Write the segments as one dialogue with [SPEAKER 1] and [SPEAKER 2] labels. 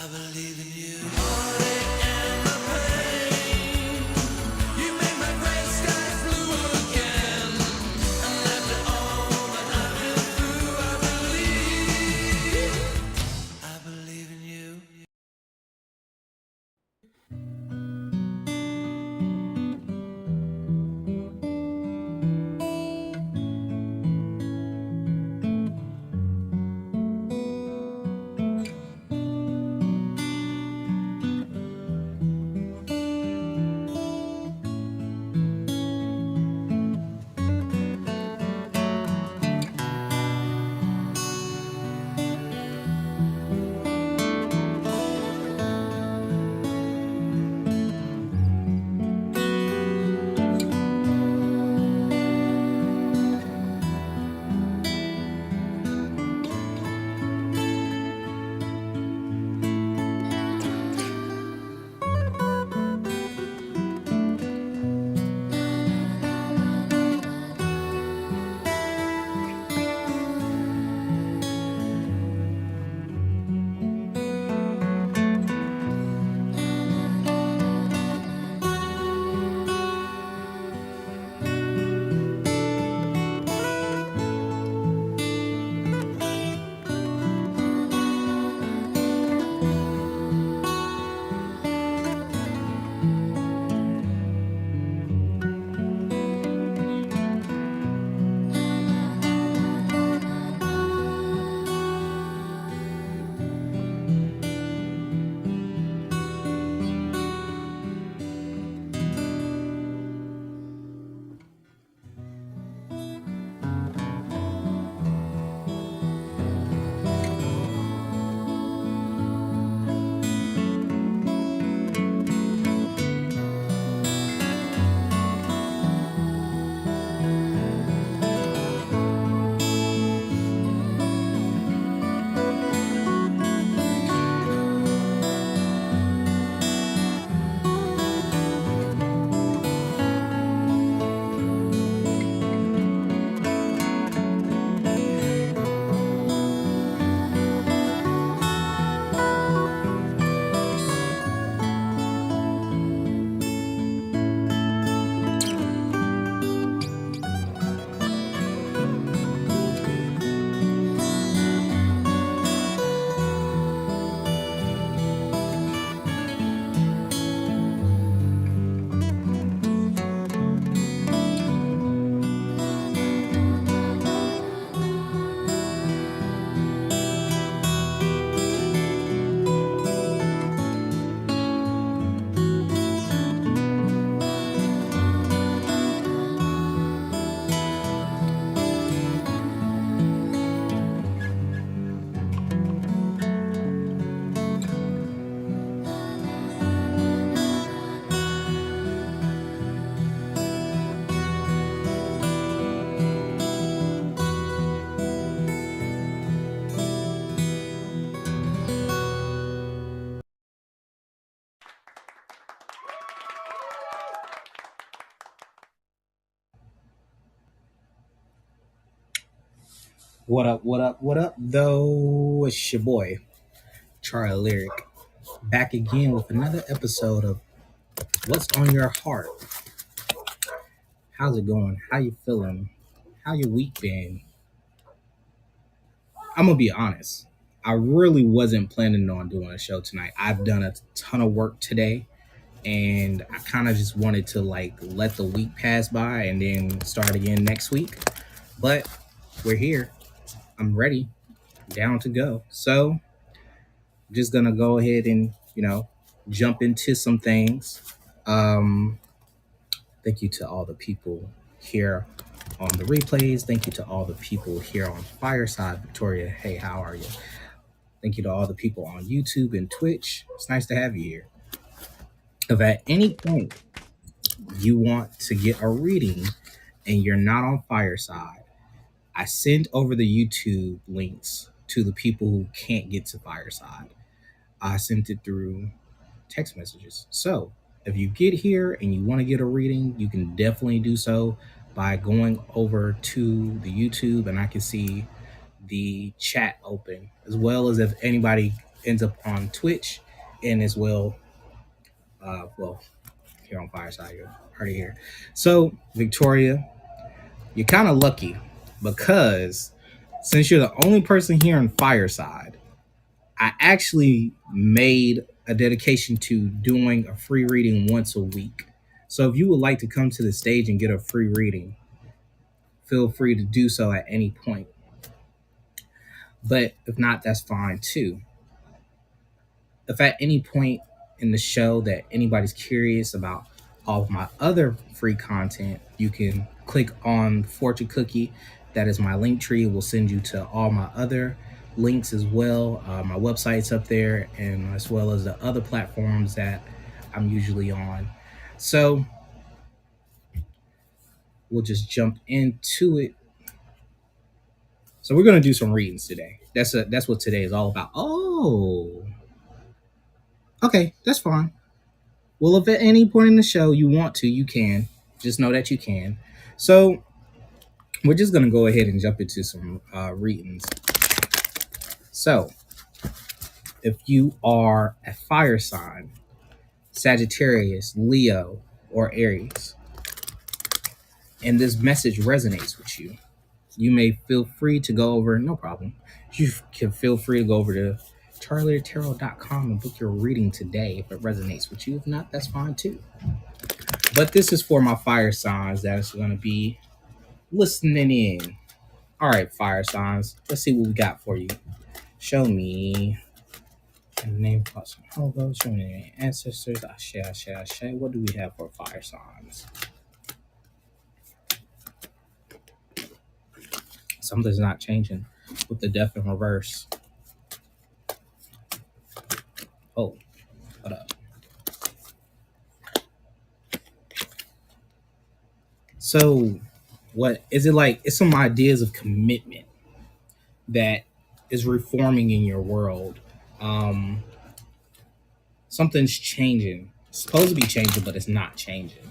[SPEAKER 1] I believe in you. What up, what up, what up, though? It's your boy, Charlie Lyric, back again with another episode of What's on Your Heart. How's it going? How you feeling? How your week been? I'm gonna be honest. I really wasn't planning on doing a show tonight. I've done a ton of work today, and I kind of just wanted to let the week pass by and then start again next week. But we're here. I'm ready, down to go. So just gonna go ahead and jump into some things. Um, Thank you to all the people here on the replays. Thank you to all the people here on Fireside. Victoria, hey, how are you? Thank you to all the people on YouTube and Twitch. It's nice to have you here. If at any point you want to get a reading and you're not on Fireside, I send over the YouTube links to the people who can't get to Fireside. I sent it through text messages. So if you get here and you want to get a reading, you can definitely do so by going over to the YouTube, and I can see the chat open, as well as if anybody ends up on Twitch, and as well, here on Fireside, you're already here. So Victoria, you're kind of lucky because since you're the only person here on Fireside, I actually made a dedication to doing a free reading once a week. So if you would like to come to the stage and get a free reading, feel free to do so at any point. But if not, that's fine too. If at any point in the show that anybody's curious about all of my other free content, you can click on Fortune Cookie. That is my link tree. It will send you to all my other links as well. My website's up there, and as well as the other platforms that I'm usually on. So we'll just jump into it. So we're gonna do some readings today. That's what today is all about. Oh, okay, that's fine. Well, if at any point in the show you want to, you can. Just know that you can. So we're just gonna go ahead and jump into some readings. So if you are a fire sign, Sagittarius, Leo, or Aries, and this message resonates with you, you may feel free to go over, no problem. You can feel free to go over to CharlieLyricTarot.com and book your reading today if it resonates with you. If not, that's fine too. But this is for my fire signs that's going to be listening in. All right, fire signs. Let's see what we got for you. Show me the name of some hobos. Show me the ancestors. Ashe, ashe, ashe. What do we have for fire signs? Something's not changing with the death in reverse. Oh, hold up. So, what is it like? It's some ideas of commitment that is reforming in your world. Something's changing. It's supposed to be changing, but it's not changing.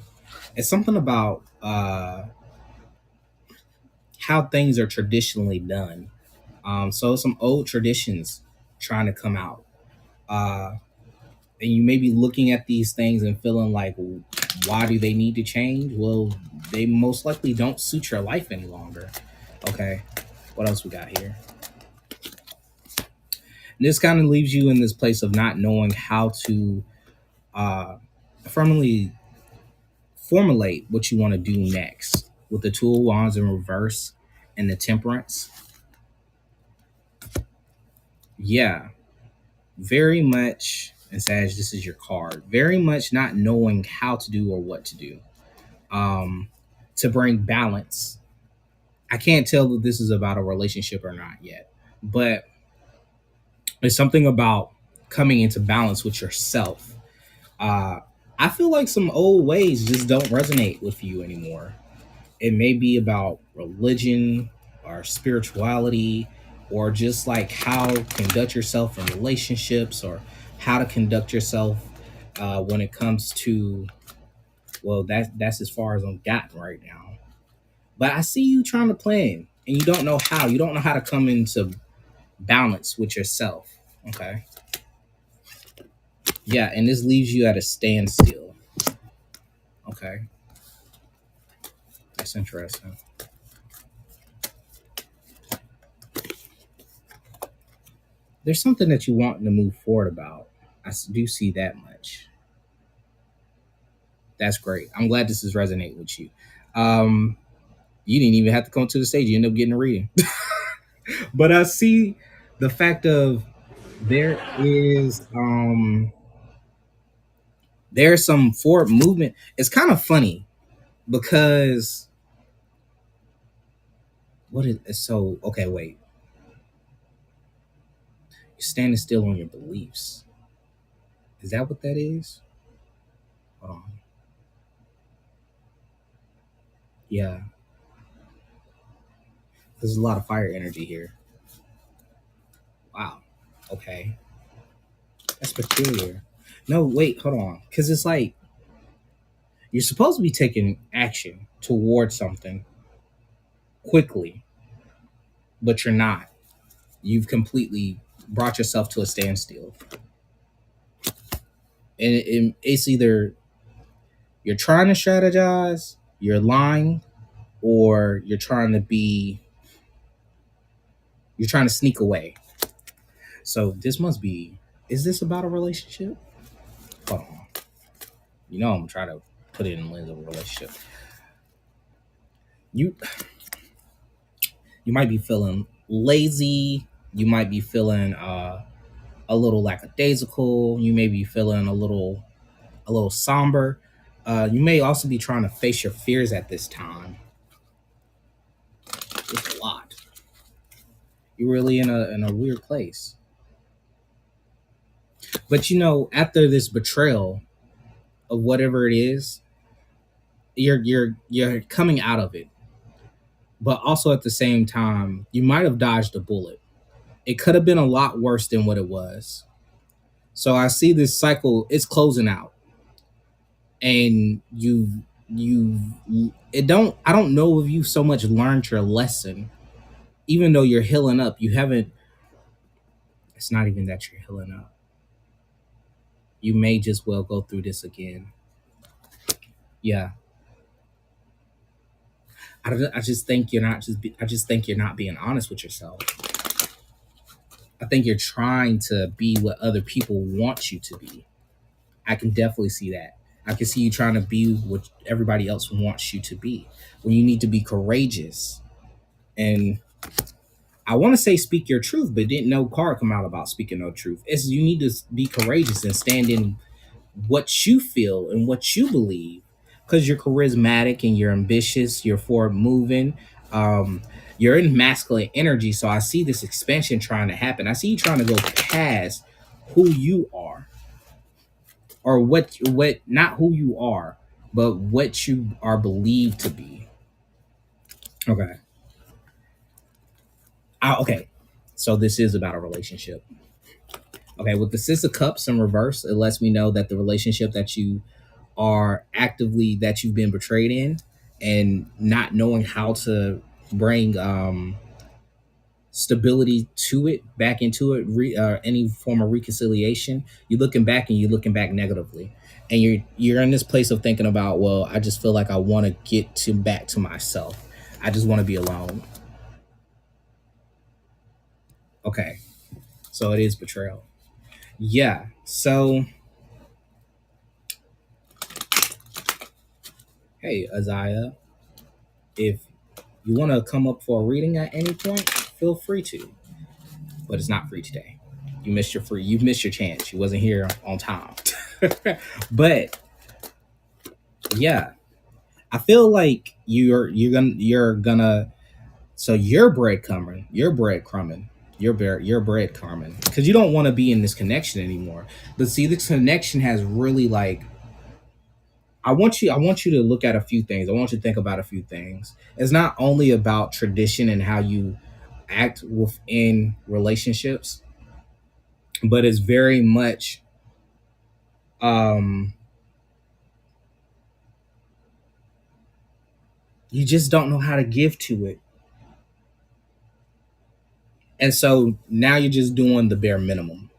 [SPEAKER 1] It's something about how things are traditionally done. So some old traditions trying to come out. And you may be looking at these things and feeling like, why do they need to change? Well, they most likely don't suit your life any longer. Okay, what else we got here? And this kind of leaves you in this place of not knowing how to firmly formulate what you want to do next with the Two of Wands in reverse and the Temperance. Yeah, very much, and Sag, this is your card. Very much not knowing how to do or what to do. To bring balance. I can't tell that this is about a relationship or not yet, but it's something about coming into balance with yourself. I feel like some old ways just don't resonate with you anymore. It may be about religion or spirituality, or just like how to conduct yourself in relationships, or how to conduct yourself when it comes to, well, that's as far as I'm gotten right now. But I see you trying to plan. and you don't know how. You don't know how to come into balance with yourself. Okay. Yeah, and this leaves you at a standstill. Okay. That's interesting. There's something that you want to move forward about. Do see that much. That's great. I'm glad this is resonating with you. Um, you didn't even have to come to the stage. You end up getting a reading. But I see the fact of there is there's some forward movement. It's kind of funny because what is so okay, wait. You're standing still on your beliefs. Is that what that is? Hold on. Yeah. There's a lot of fire energy here. Wow. Okay. That's peculiar. No, wait, hold on. Because it's like you're supposed to be taking action towards something quickly, but you're not. You've completely brought yourself to a standstill. And it's either you're trying to strategize, you're lying, or you're trying to sneak away. So this must be, is this about a relationship? Hold on. You know I'm trying to put it in the lens of a relationship. You you might be feeling lazy. You might be feeling a little lackadaisical. You may be feeling a little somber. You may also be trying to face your fears at this time. It's a lot. You're really in a weird place. But you know, after this betrayal of whatever it is, you're coming out of it. But also at the same time, you might have dodged a bullet. It could have been a lot worse than what it was. So I see this cycle, it's closing out. And I don't know if you so much learned your lesson. Even though you're healing up, you haven't, it's not even that you're healing up. You may just well go through this again. Yeah. I just think you're not I just think you're not being honest with yourself. I think you're trying to be what other people want you to be. I can definitely see that. I can see you trying to be what everybody else wants you to be. When you need to be courageous. And I want to say speak your truth, but didn't no card come out about speaking no truth. It's you need to be courageous and stand in what you feel and what you believe, because you're charismatic and you're ambitious, you're forward moving, you're in masculine energy. So I see this expansion trying to happen. I see you trying to go past who you are, or what not who you are, but what you are believed to be. Okay. Okay. So this is about a relationship. Okay, with the Six of Cups in reverse, it lets me know that the relationship that you are actively that you've been betrayed in, and not knowing how to bring stability to it, back into it, any form of reconciliation. You're looking back and you're looking back negatively, and you're in this place of thinking about, well, I just feel like I want to get to back to myself. I just want to be alone. Okay, so it is betrayal. Yeah. So hey, Isaiah, if you want to come up for a reading at any point, feel free to, but it's not free today. You missed your chance. You wasn't here on time. But yeah, I feel like you're gonna so you're breadcrumbing because you don't want to be in this connection anymore. But see, this connection has really like I want you to look at a few things. I want you to think about a few things. It's not only about tradition and how you act within relationships, but it's very much um you just don't know how to give to it. And so now you're just doing the bare minimum.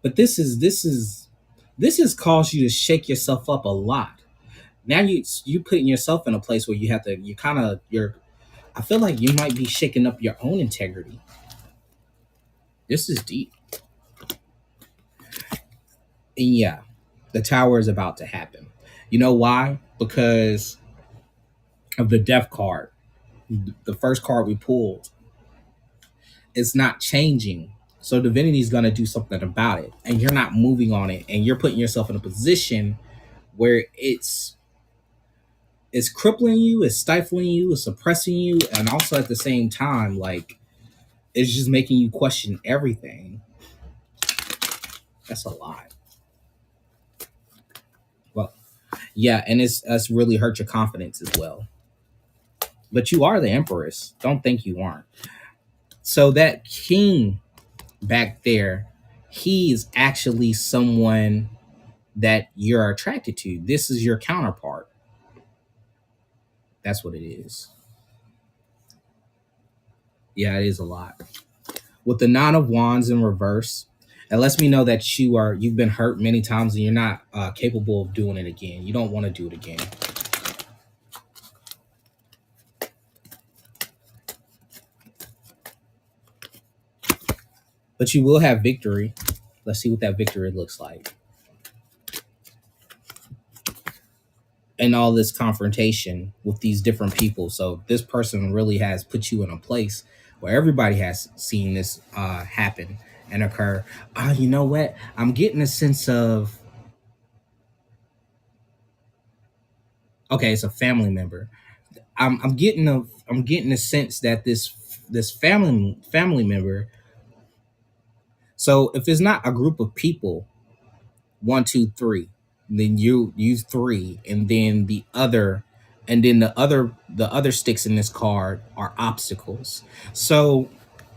[SPEAKER 1] But this has caused you to shake yourself up a lot. Now you putting yourself in a place where you have to you kind of you're I feel like you might be shaking up your own integrity. This is deep. And yeah, the tower is about to happen. You know why? Because of the death card. The first card we pulled, it's not changing. So divinity is going to do something about it, and you're not moving on it, and you're putting yourself in a position where it's crippling you, it's stifling you, it's suppressing you, and also at the same time, like it's just making you question everything. That's a lot. Well, yeah, and it's really hurt your confidence as well. But you are the empress. Don't think you aren't. So that king back there, he is actually someone that you're attracted to. This is your counterpart. That's what it is. Yeah, it is a lot. With the Nine of Wands in reverse, it lets me know that you've been hurt many times and you're not capable of doing it again. You don't want to do it again. But you will have victory. Let's see what that victory looks like. And all this confrontation with these different people. So this person really has put you in a place where everybody has seen this happen and occur. You know what? I'm getting a sense of, okay, it's a family member. I'm getting a sense that this family member. So if it's not a group of people, one, two, three, then you use three, and then the other sticks in this card are obstacles. So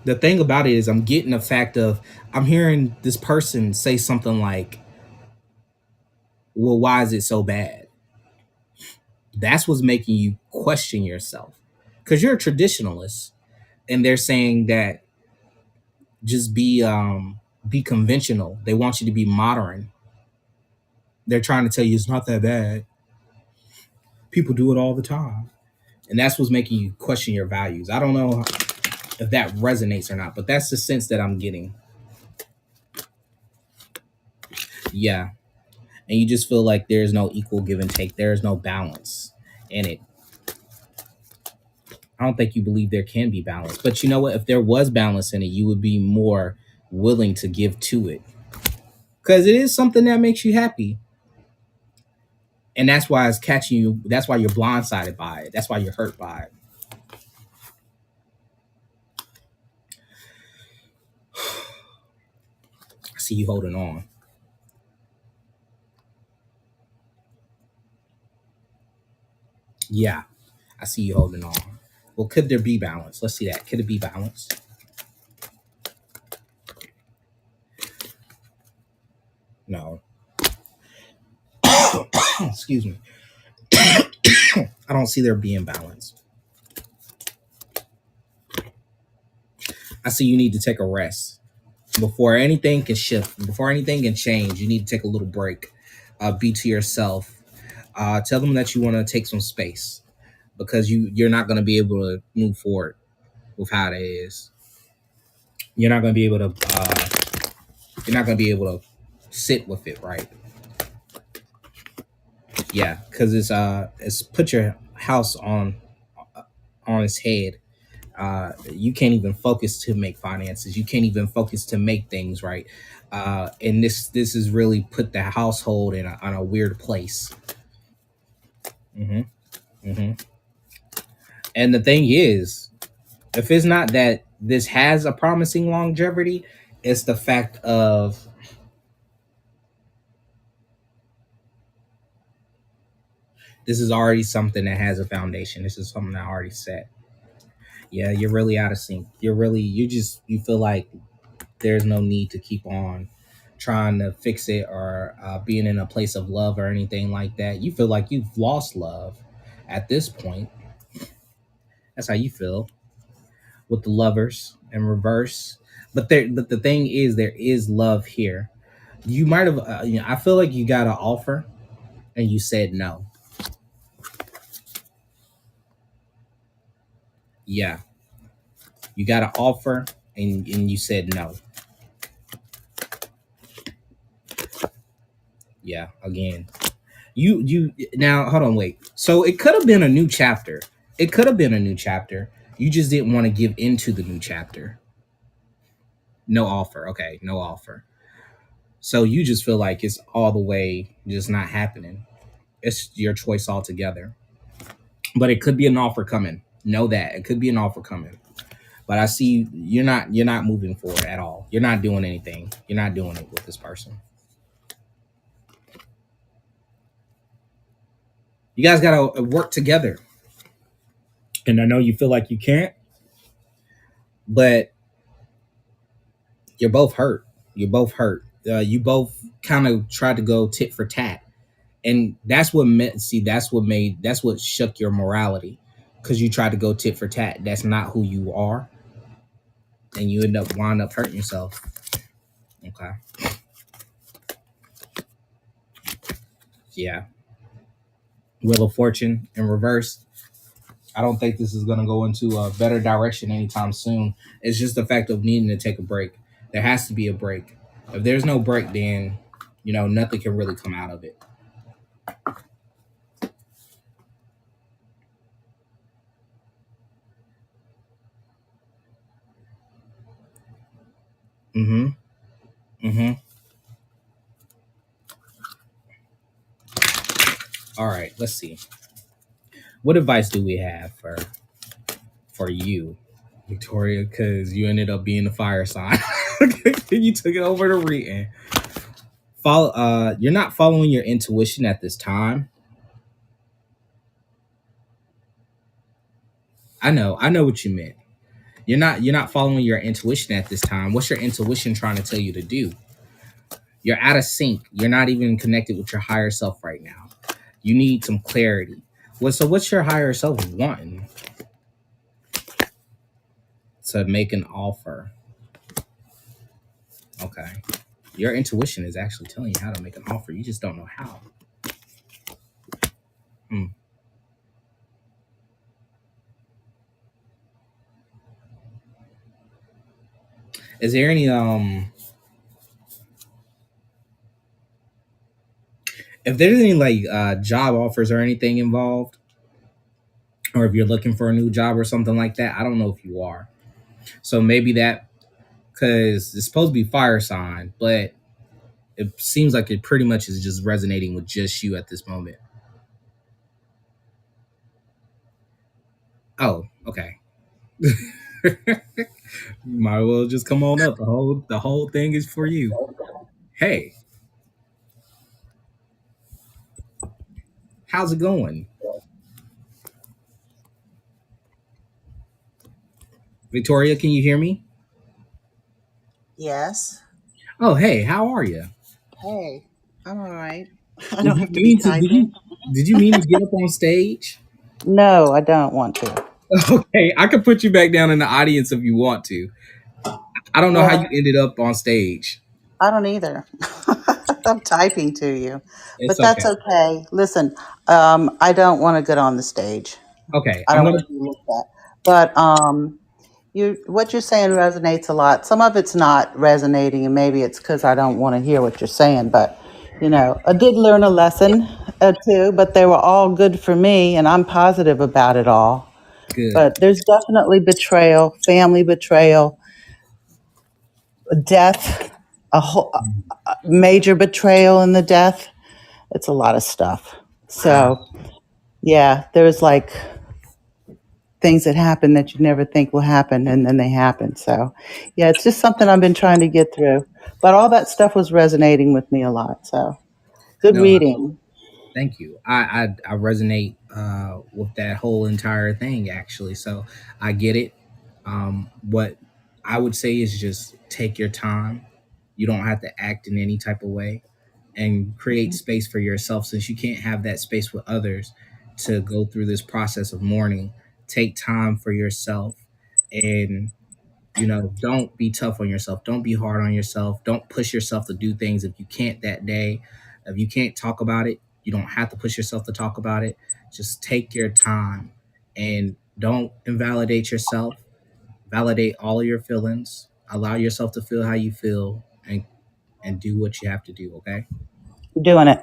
[SPEAKER 1] the thing about it is I'm getting the fact of I'm hearing this person say something like, well, why is it so bad? That's what's making you question yourself. Because you're a traditionalist, and they're saying that just be conventional. They want you to be modern. They're trying to tell you it's not that bad. People do it all the time. And that's what's making you question your values. I don't know if that resonates or not, but that's the sense that I'm getting. Yeah. And you just feel like there's no equal give and take. There's no balance in it. I don't think you believe there can be balance. But you know what? If there was balance in it, you would be more willing to give to it. Because it is something that makes you happy. And that's why it's catching you. That's why you're blindsided by it. That's why you're hurt by it. I see you holding on. Yeah, I see you holding on. Well, could there be balance? Let's see that. Could it be balance? No. Excuse me. I don't see there being balance. I see you need to take a rest. Before anything can shift, before anything can change, you need to take a little break. Be to yourself. Tell them that you want to take some space because you're not going to be able to move forward with how it is. You're not going to be able to. You're not going to be able to sit with it, right? Yeah, because it's put your house on its head. You can't even focus to make finances. You can't even focus to make things right. And this has really put the household in a weird place. Hmm. Hmm. And the thing is, if it's not that this has a promising longevity, it's the fact of this is already something that has a foundation. This is something that already set. Yeah, you're really out of sync. You feel like there's no need to keep on trying to fix it or being in a place of love or anything like that. You feel like you've lost love at this point. That's how you feel with the lovers. in reverse. But the thing is, there is love here. You might have, I feel like you got an offer and you said no. Yeah, you got an offer and you said no. Yeah, again, you now hold on, wait. So it could have been a new chapter. It could have been a new chapter. You just didn't want to give into the new chapter. No offer. Okay, no offer. So you just feel like it's all the way just not happening. It's your choice altogether. But it could be an offer coming. Know that it could be an offer coming. But I see you're not moving forward at all. You're not doing anything. You're not doing it with this person. You guys gotta work together. And I know you feel like you can't, but you're both hurt. You're both hurt. You both kind of tried to go tit for tat, and that's what meant. See, that's what shook your morality, because you tried to go tit for tat. That's not who you are, and you wind up hurting yourself. Okay, yeah. Wheel of Fortune in reverse. I don't think this is going to go into a better direction anytime soon. It's just the fact of needing to take a break. There has to be a break. If there's no break, then nothing can really come out of it. Mm-hmm. Mm-hmm. All right. Let's see. What advice do we have for you, Victoria? Because you ended up being the fire sign. You took it over to reading. Follow. You're not following your intuition at this time. I know. I know what you meant. You're not following your intuition at this time. What's your intuition trying to tell you to do? You're out of sync. You're not even connected with your higher self right now. You need some clarity. What's your higher self wanting? To make an offer. Okay. Your intuition is actually telling you how to make an offer. You just don't know how. Hmm. Is there any if there's any like job offers or anything involved, or if you're looking for a new job or something like that, I don't know if you are. So maybe that, because it's supposed to be fire sign, but it seems like it pretty much is just resonating with just you at this moment. Oh, okay. Might as well just come on up. The whole thing is for you. Hey, how's it going? Victoria, can you hear me?
[SPEAKER 2] Yes.
[SPEAKER 1] Oh, hey, how are you?
[SPEAKER 2] Hey, I'm all right. I
[SPEAKER 1] Did
[SPEAKER 2] don't
[SPEAKER 1] you
[SPEAKER 2] have to be
[SPEAKER 1] mean to? Did
[SPEAKER 2] typing.
[SPEAKER 1] you did you mean to get up on stage?
[SPEAKER 2] No, I don't want to.
[SPEAKER 1] Okay, I could put you back down in the audience if you want to. I don't know how you
[SPEAKER 2] Well,
[SPEAKER 1] ended up on stage.
[SPEAKER 2] I don't either. I'm typing to you,
[SPEAKER 1] It's
[SPEAKER 2] but that's
[SPEAKER 1] okay.
[SPEAKER 2] okay. Listen, I don't want to get on the stage.
[SPEAKER 1] Okay,
[SPEAKER 2] I
[SPEAKER 1] I'm
[SPEAKER 2] don't
[SPEAKER 1] gonna.
[SPEAKER 2] want to be looked at. But what you're saying resonates a lot. Some of it's not resonating, and maybe it's because I don't want to hear what you're saying. But I did learn a lesson or two, but they were all good for me, and I'm positive about it all.
[SPEAKER 1] Good.
[SPEAKER 2] But there's definitely betrayal, family betrayal, death, a whole a major betrayal in the death. It's a lot of stuff.
[SPEAKER 1] Wow.
[SPEAKER 2] So yeah, there's like things that happen that you never think will happen, and then they happen. So yeah, it's just something I've been trying to get through. But all that stuff was resonating with me a lot. So good
[SPEAKER 1] No,
[SPEAKER 2] reading.
[SPEAKER 1] thank you. I resonate with that whole entire thing actually. So I get it. What I would say is just take your time. You don't have to act in any type of way, and create space for yourself, since you can't have that space with others to go through this process of mourning. Take time for yourself and Don't be tough on yourself. Don't be hard on yourself. Don't push yourself to do things if you can't that day. If you can't talk about it, you don't have to push yourself to talk about it. Just take your time and don't invalidate yourself. Validate all of your feelings. Allow yourself to feel how you feel, and do what you have to do, okay?
[SPEAKER 2] Doing it.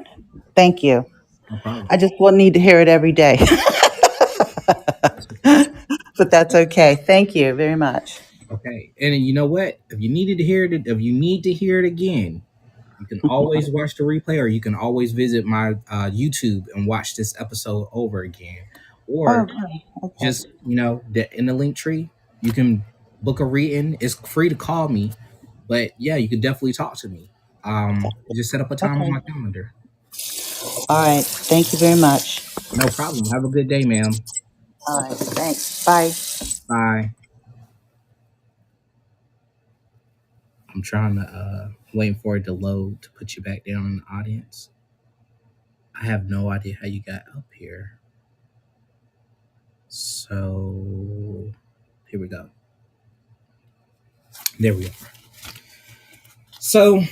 [SPEAKER 2] Thank you.
[SPEAKER 1] No problem.
[SPEAKER 2] I just won't need to hear it every day.
[SPEAKER 1] That's okay.
[SPEAKER 2] But that's okay. Thank you very much.
[SPEAKER 1] Okay. And you know what? If you need to hear it again, you can always watch the replay, or you can always visit my YouTube and watch this episode over again.
[SPEAKER 2] Oh,
[SPEAKER 1] Or
[SPEAKER 2] okay.
[SPEAKER 1] just, in the link tree, you can book a reading. It's free to call me, but yeah, you can definitely talk to me. Just set up a time on
[SPEAKER 2] Okay.
[SPEAKER 1] my calendar.
[SPEAKER 2] All right. Thank you very much.
[SPEAKER 1] No problem. Have a good day, ma'am.
[SPEAKER 2] All right. Thanks. Bye.
[SPEAKER 1] Bye. I'm trying to waiting for it to load to put you back down in the audience. I have no idea how you got up here. So here we go. There we are. So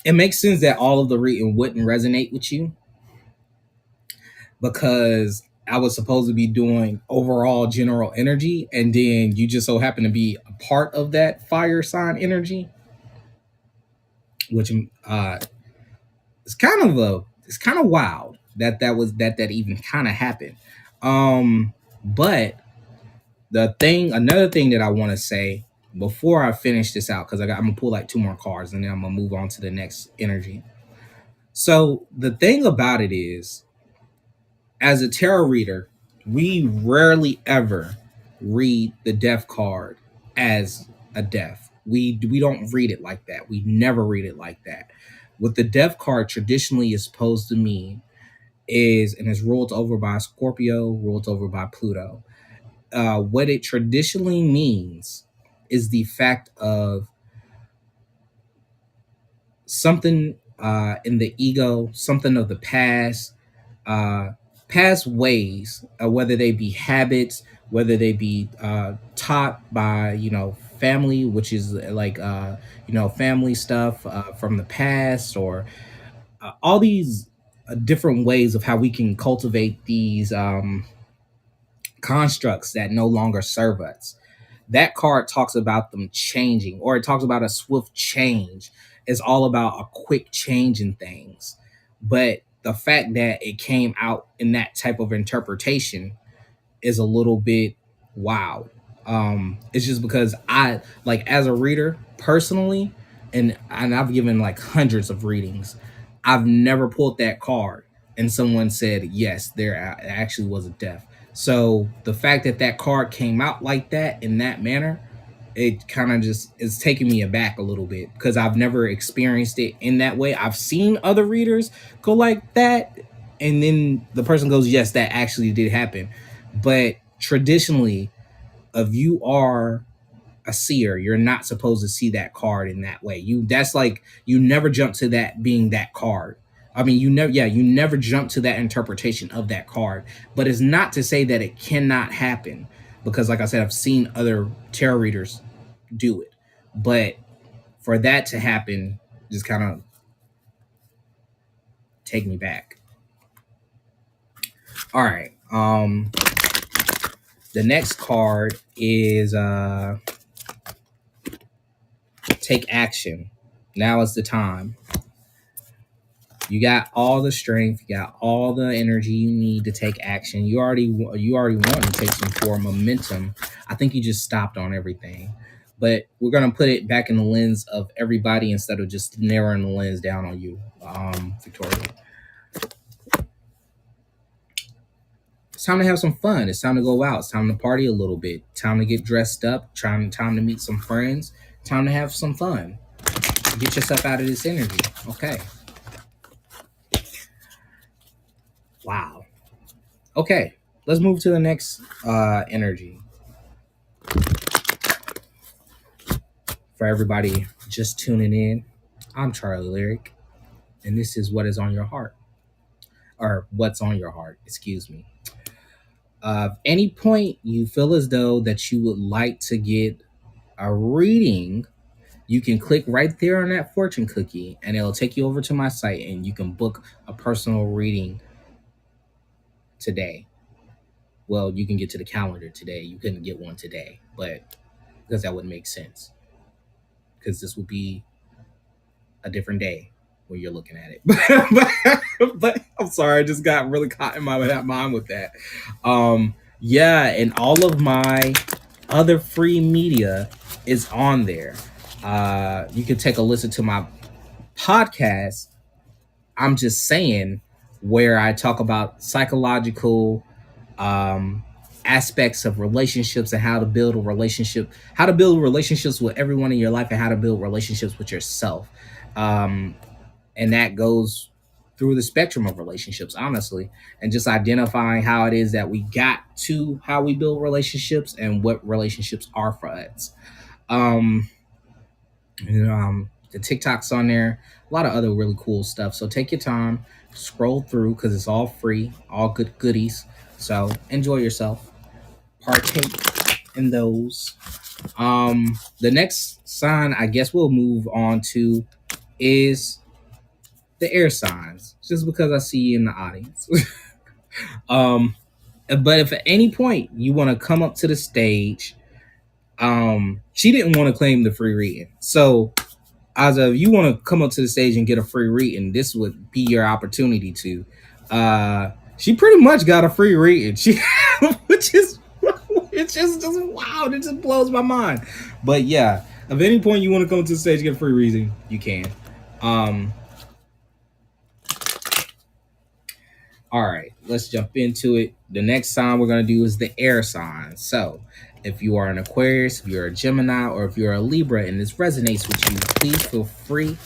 [SPEAKER 1] it makes sense that all of the reading wouldn't resonate with you, because I was supposed to be doing overall general energy, and then you just so happen to be a part of that fire sign energy, which it's kind of wild that even kind of happened. But another thing that I want to say before I finish this out, because I'm gonna pull like two more cards and then I'm gonna move on to the next energy. So the thing about it is, as a tarot reader, we rarely ever read the death card as a death. We don't read it like that. We never read it like that. What the death card traditionally is supposed to mean is, and is ruled over by Scorpio, ruled over by Pluto. What it traditionally means is the fact of something in the ego, something of the past, uh, past ways, whether they be habits, whether they be taught by family, which is like family stuff from the past, or all these different ways of how we can cultivate these constructs that no longer serve us. That card talks about them changing, or it talks about a swift change. It's all about a quick change in things. But the fact that it came out in that type of interpretation is a little bit wild. It's just because I, like, as a reader personally, and I've given like hundreds of readings, I've never pulled that card and someone said yes, there actually was a death. So the fact that that card came out like that in that manner, it kind of just is taking me aback a little bit, because I've never experienced it in that way. I've seen other readers go like that, and then the person goes, yes, that actually did happen. But traditionally, if you are a seer, you're not supposed to see that card in that way. That's like, you never jump to that being that card. I mean, you never jump to that interpretation of that card. But it's not to say that it cannot happen, because like I said, I've seen other tarot readers do it. But for that to happen, just kind of take me back. All right. The next card is take action. Now is the time. You got all the strength, you got all the energy you need to take action. You already want to take some form of momentum. I think you just stopped on everything. But we're gonna put it back in the lens of everybody instead of just narrowing the lens down on you, Victoria. It's time to have some fun. It's time to go out. It's time to party a little bit. Time to get dressed up. Time to meet some friends. Time to have some fun. Get yourself out of this energy. Okay. Wow. Okay. Let's move to the next energy. For everybody just tuning in, I'm Charlie Lyric, and this is What Is on Your Heart. Or What's on Your Heart, excuse me. Any point you feel as though that you would like to get a reading, you can click right there on that fortune cookie and it'll take you over to my site and you can book a personal reading today. Well, you can get to the calendar today. You couldn't get one today, but because that wouldn't make sense because this would be a different day when you're looking at it. But I'm sorry, I just got really caught in my mind with that. Yeah, and all of my other free media is on there. You can take a listen to my podcast. I'm just saying, where I talk about psychological um, aspects of relationships and how to build a relationship, how to build relationships with everyone in your life, and how to build relationships with yourself. Um, and that goes through the spectrum of relationships, honestly, and just identifying how it is that we got to how we build relationships and what relationships are for us. Um, the TikTok's on there, a lot of other really cool stuff. So take your time, scroll through because it's all free, all good goodies. So enjoy yourself, partake in those. The next sign I guess we'll move on to is the air signs, just because I see you in the audience. um, but if at any point you want to come up to the stage, she didn't want to claim the free reading. So as of you want to come up to the stage and get a free reading, this would be your opportunity to. She pretty much got a free reading. She, which is it's just wow. It just blows my mind. But yeah, if at any point you want to come to the stage and get a free reading, you can. Um, All right, let's jump into it. The next sign we're going to do is the air sign. So, if you are an Aquarius, if you're a Gemini, or if you're a Libra and this resonates with you, please feel free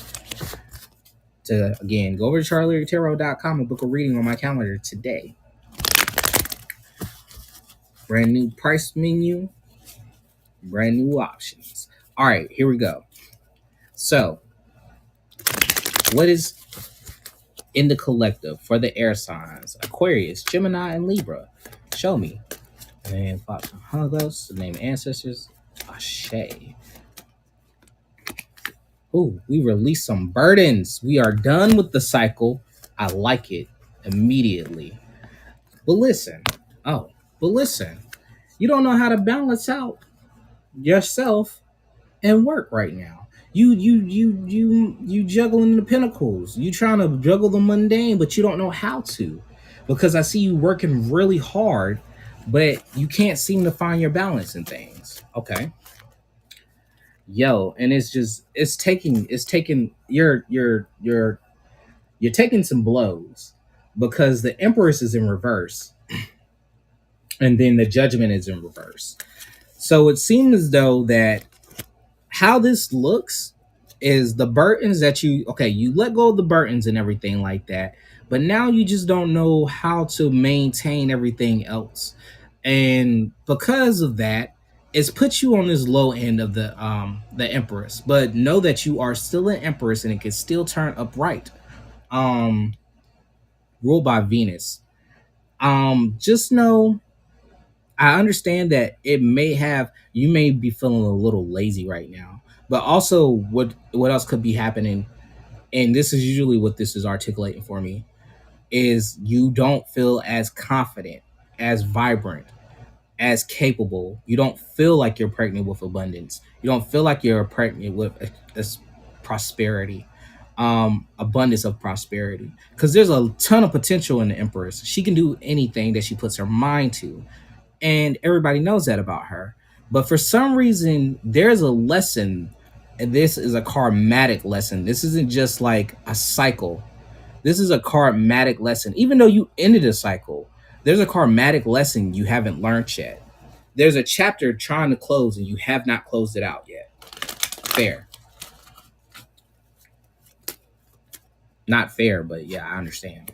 [SPEAKER 1] to, again, go over to CharlieLyricTarot.com and book a reading on my calendar today. Brand new price menu, brand new options. All right, here we go. So, what is in the collective for the air signs? Aquarius, Gemini, and Libra. Show me. And Hagos, the name of ancestors, Ashe. Ooh, we release some burdens. We are done with the cycle. I like it immediately. But listen, but listen, you don't know how to balance out yourself and work right now. You juggling the pinnacles. You trying to juggle the mundane, but you don't know how to. Because I see you working really hard, but you can't seem to find your balance in things. Okay. Yo, and it's taking you're taking some blows because the Empress is in reverse and then the Judgment is in reverse. So it seems as though that how this looks is the burdens that you let go of the burdens and everything like that, but now you just don't know how to maintain everything else, and because of that, it's put you on this low end of the Empress. But know that you are still an Empress and it can still turn upright, um ruled by Venus. Just know, I understand that you may be feeling a little lazy right now, but also what else could be happening, and this is usually what this is articulating for me, is you don't feel as confident, as vibrant, as capable. You don't feel like you're pregnant with abundance. You don't feel like you're pregnant with a prosperity, abundance of prosperity, because there's a ton of potential in the Empress. She can do anything that she puts her mind to, and everybody knows that about her. But for some reason, there's a lesson, and this is a karmatic lesson. This isn't just like a cycle. This is a karmatic lesson. Even though you ended a cycle, there's a karmatic lesson you haven't learned yet. There's a chapter trying to close and you have not closed it out yet. Fair. Not fair, but yeah, I understand.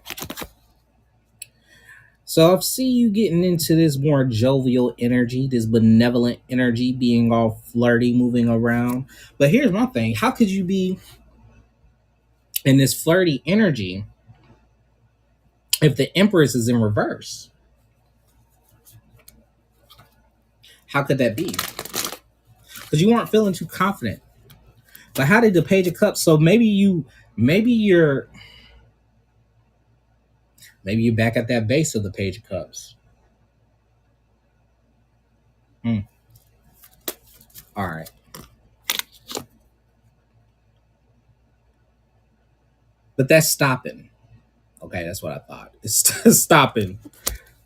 [SPEAKER 1] So I see you getting into this more jovial energy, this benevolent energy, being all flirty, moving around. But here's my thing. How could you be in this flirty energy if the Empress is in reverse? How could that be? because you weren't feeling too confident. But how did the Page of Cups? So maybe you're back at that base of the Page of Cups. Hmm. All right. But that's stopping. Okay, that's what I thought. It's stopping.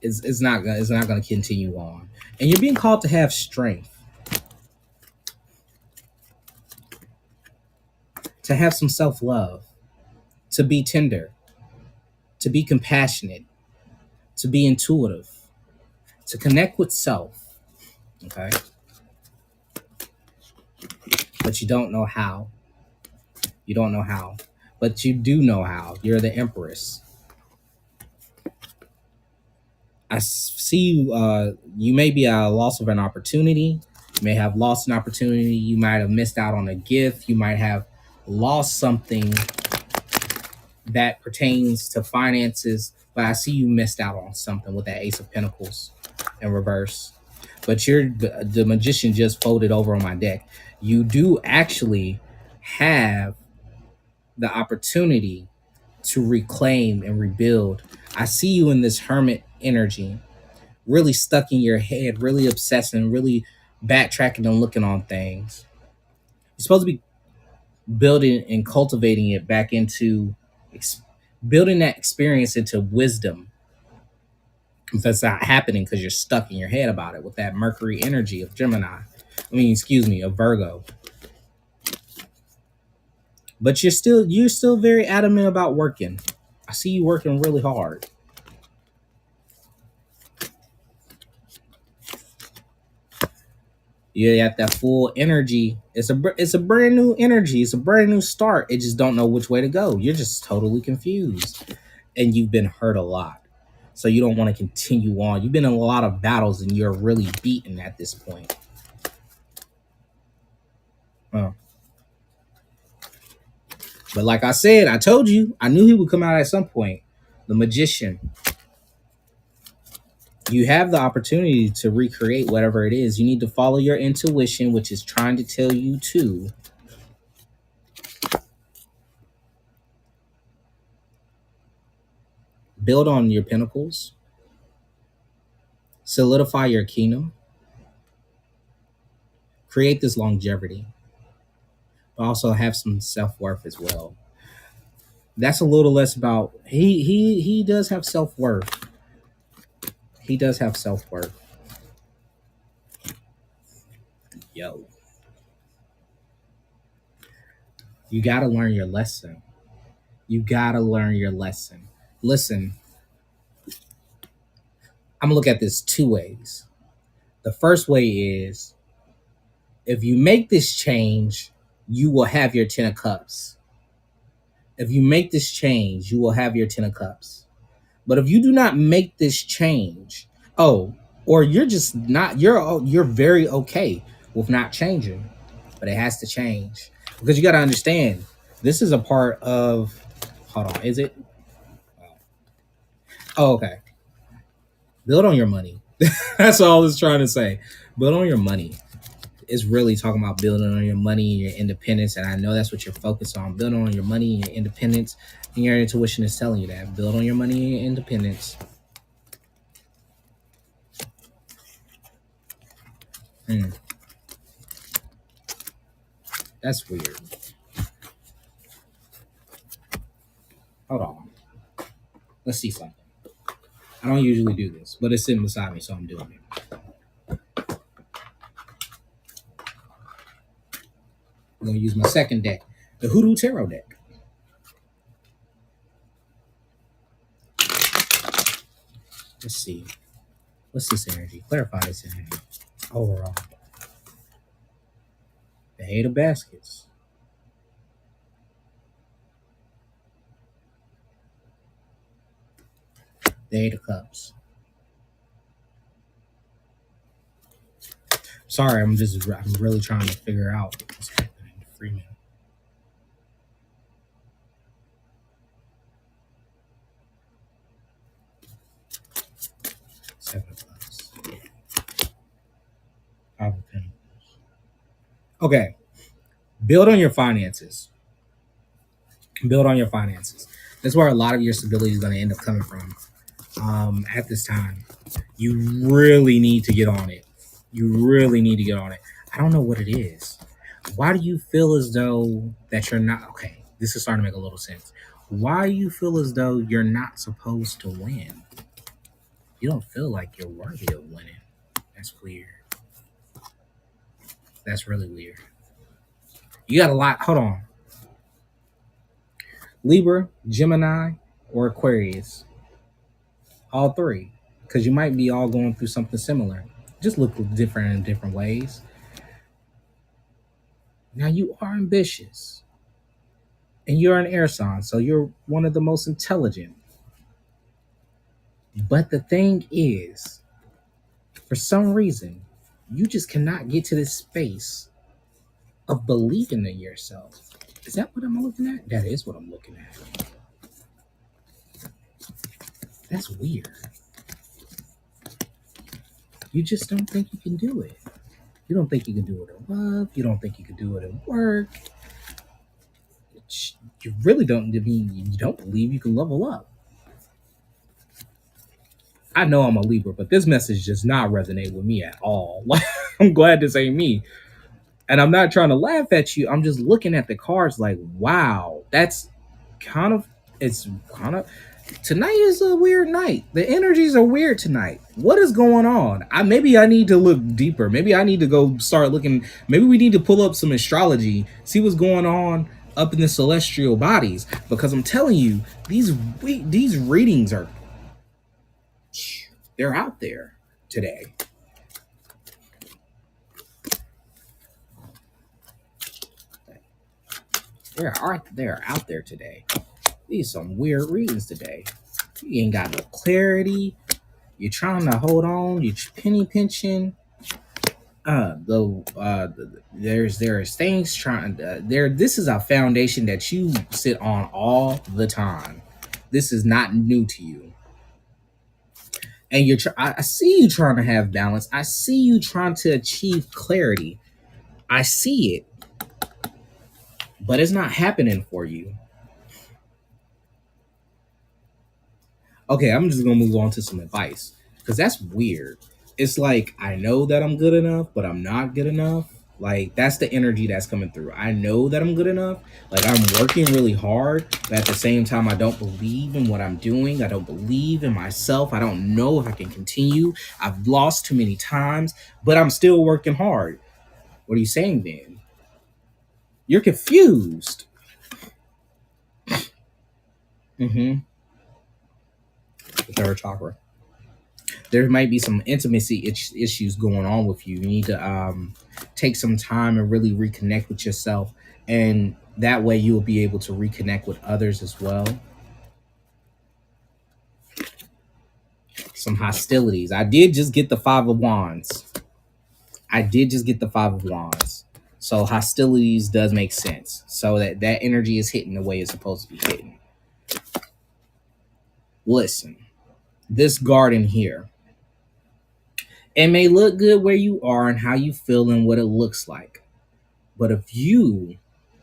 [SPEAKER 1] It's not gonna continue on. And you're being called to have strength, to have some self-love, to be tender, to be compassionate, to be intuitive, to connect with self. Okay. But you don't know how. You don't know how. But you do know how. You're the Empress. See you. You may be at a loss of an opportunity. You may have lost an opportunity. You might have missed out on a gift. You might have lost something that pertains to finances. But I see you missed out on something with that Ace of Pentacles in reverse. But the Magician just folded over on my deck. You do actually have the opportunity to reclaim and rebuild. I see you in this Hermit energy, really stuck in your head, really obsessing, really backtracking and looking on things. You're supposed to be building and cultivating it back into building that experience into wisdom. If that's not happening because you're stuck in your head about it with that Mercury energy of Gemini. Of Virgo. But you're still very adamant about working. I see you working really hard. You have that full energy. It's a brand new energy. It's a brand new start. It just don't know which way to go. You're just totally confused, and you've been hurt a lot, so you don't want to continue on. You've been in a lot of battles, and you're really beaten at this point. But like I said, I told you, I knew he would come out at some point. The Magician. You have the opportunity to recreate whatever it is. You need to follow your intuition, which is trying to tell you to build on your pinnacles, solidify your kingdom, create this longevity, but also have some self-worth as well. That's a little less about he does have self-worth. He does have self-worth. Yo. You gotta learn your lesson. You gotta learn your lesson. Listen, I'm gonna look at this two ways. The first way is if you make this change, you will have your 10 of cups. If you make this change, you will have your 10 of cups. But if you do not make this change, or you're just not, you're very okay with not changing, but it has to change because you got to understand this is a part of. Hold on, is it? Oh, okay. Build on your money. That's all I was trying to say. Build on your money. It's really talking about building on your money and your independence, and I know that's what you're focused on. Building on your money and your independence, and your intuition is telling you that. Build on your money and your independence. That's weird. Hold on. Let's see something. I don't usually do this, but it's sitting beside me, so I'm doing it. I'm going to use my second deck, the Hoodoo Tarot deck. Let's see. What's this energy? Clarify this energy. Overall. The Eight of Baskets. The Eight of Cups. Sorry, I'm really trying to figure out what's happening to Freeman. Seven of Cups. Five of Pentacles. Okay, build on your finances. Build on your finances. That's where a lot of your stability is going to end up coming from. At this time, you really need to get on it. You really need to get on it. I don't know what it is. Why do you feel as though that you're not okay? This is starting to make a little sense. Why do you feel as though you're not supposed to win? You don't feel like you're worthy of winning. That's weird. That's really weird. You got a lot. Hold on. Libra, Gemini, or Aquarius. All three. Because you might be all going through something similar. Just look different in different ways. Now you are ambitious. And you're an air sign, so you're one of the most intelligent. But the thing is, for some reason, you just cannot get to this space of believing in yourself. Is that what I'm looking at? That is what I'm looking at. That's weird. You just don't think you can do it. You don't think you can do it in love. You don't think you can do it in work. You really don't. I mean, you don't believe you can level up. I know I'm a Libra, but this message does not resonate with me at all. I'm glad this ain't me. And I'm not trying to laugh at you. I'm just looking at the cards like, wow, that's kind of, it's kind of, tonight is a weird night. The energies are weird tonight. What is going on? Maybe I need to look deeper. Maybe I need to go start looking. Maybe we need to pull up some astrology, see what's going on up in the celestial bodies. Because I'm telling you, these readings are, they're out there today. They're out there today. These are some weird readings today. You ain't got no clarity. You're trying to hold on. You're penny pinching. There's things trying. This is a foundation that you sit on all the time. This is not new to you. And I see you trying to have balance. I see you trying to achieve clarity. I see it, but it's not happening for you. Okay, I'm just gonna move on to some advice because that's weird. It's like I know that I'm good enough, but I'm not good enough. Like that's the energy that's coming through. I know that I'm good enough. Like I'm working really hard, but at the same time, I don't believe in what I'm doing. I don't believe in myself. I don't know if I can continue. I've lost too many times, but I'm still working hard. What are you saying then? You're confused. Mm-hmm. The third chakra. There might be some intimacy issues going on with you. You need to take some time and really reconnect with yourself. And that way you will be able to reconnect with others as well. Some hostilities. I did just get the Five of Wands. So hostilities does make sense. So that energy is hitting the way it's supposed to be hitting. Listen, this garden here, it may look good where you are and how you feel and what it looks like. But if you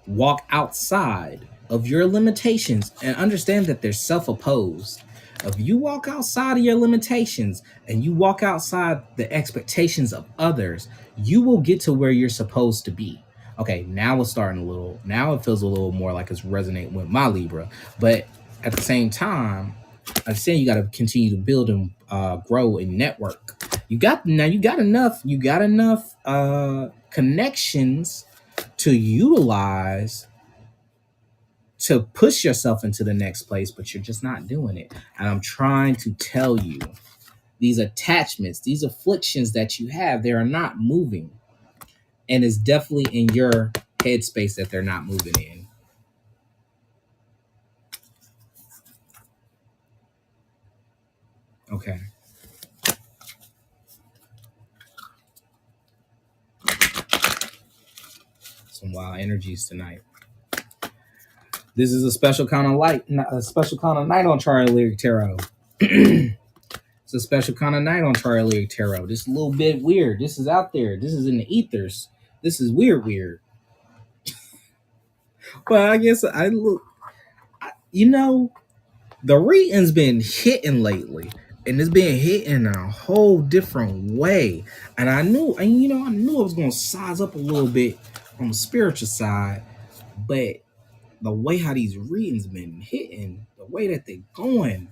[SPEAKER 1] walk outside of your limitations and understand that they're self-opposed, if you walk outside of your limitations and you walk outside the expectations of others, you will get to where you're supposed to be. Okay, now it feels a little more like it's resonating with my Libra. But at the same time, I'm saying you got to continue to build and grow and network. You got enough connections to utilize to push yourself into the next place, but you're just not doing it. And I'm trying to tell you, these attachments, these afflictions that you have, they are not moving. And it's definitely in your headspace that they're not moving in. Okay. Some wild energies tonight. This is a special kind of night on Charlie Lyric Tarot. It's a special kind of night on Charlie Lyric Tarot. This is a little bit weird. This is out there. This is in the ethers. This is weird. But I guess I look. You know, the reading's been hitting lately, and it's been hitting in a whole different way. And I knew, I knew I was gonna size up a little bit on the spiritual side, but the way how these readings been hitting, the way that they're going,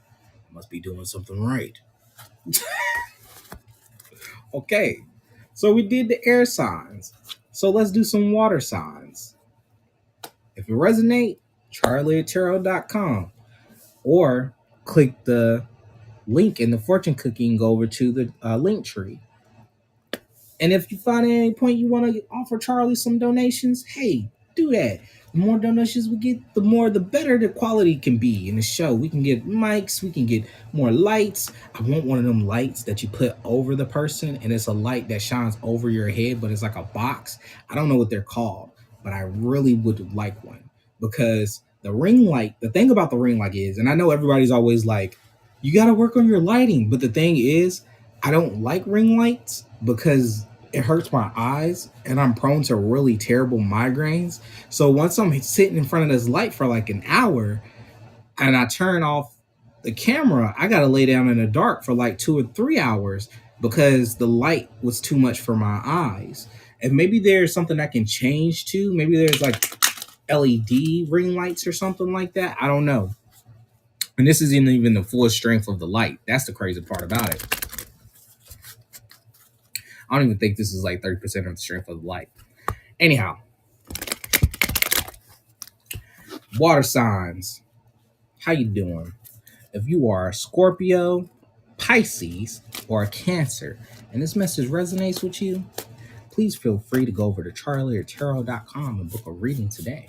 [SPEAKER 1] I must be doing something right. Okay, so we did the air signs. So let's do some water signs. If it resonate, CharlieLyricTarot.com, or click the link in the fortune cookie and go over to the link tree. And if you find at any point you want to offer Charlie some donations, hey, do that. The more donations we get, the better the quality can be in the show. We can get mics, we can get more lights. I want one of them lights that you put over the person, and it's a light that shines over your head, but it's like a box. I don't know what they're called, but I really would like one, because the ring light, the thing about the ring light is, and I know everybody's always like, you got to work on your lighting, but the thing is, I don't like ring lights because it hurts my eyes and I'm prone to really terrible migraines. So once I'm sitting in front of this light for like an hour and I turn off the camera, I got to lay down in the dark for like 2 or 3 hours because the light was too much for my eyes. And maybe there's something I can change to. Maybe there's like LED ring lights or something like that. I don't know. And this isn't even the full strength of the light. That's the crazy part about it. I don't even think this is like 30% of the strength of the light. Anyhow, water signs. How you doing? If you are a Scorpio, Pisces, or a Cancer, and this message resonates with you, please feel free to go over to CharlieLyricTarot.com and book a reading today.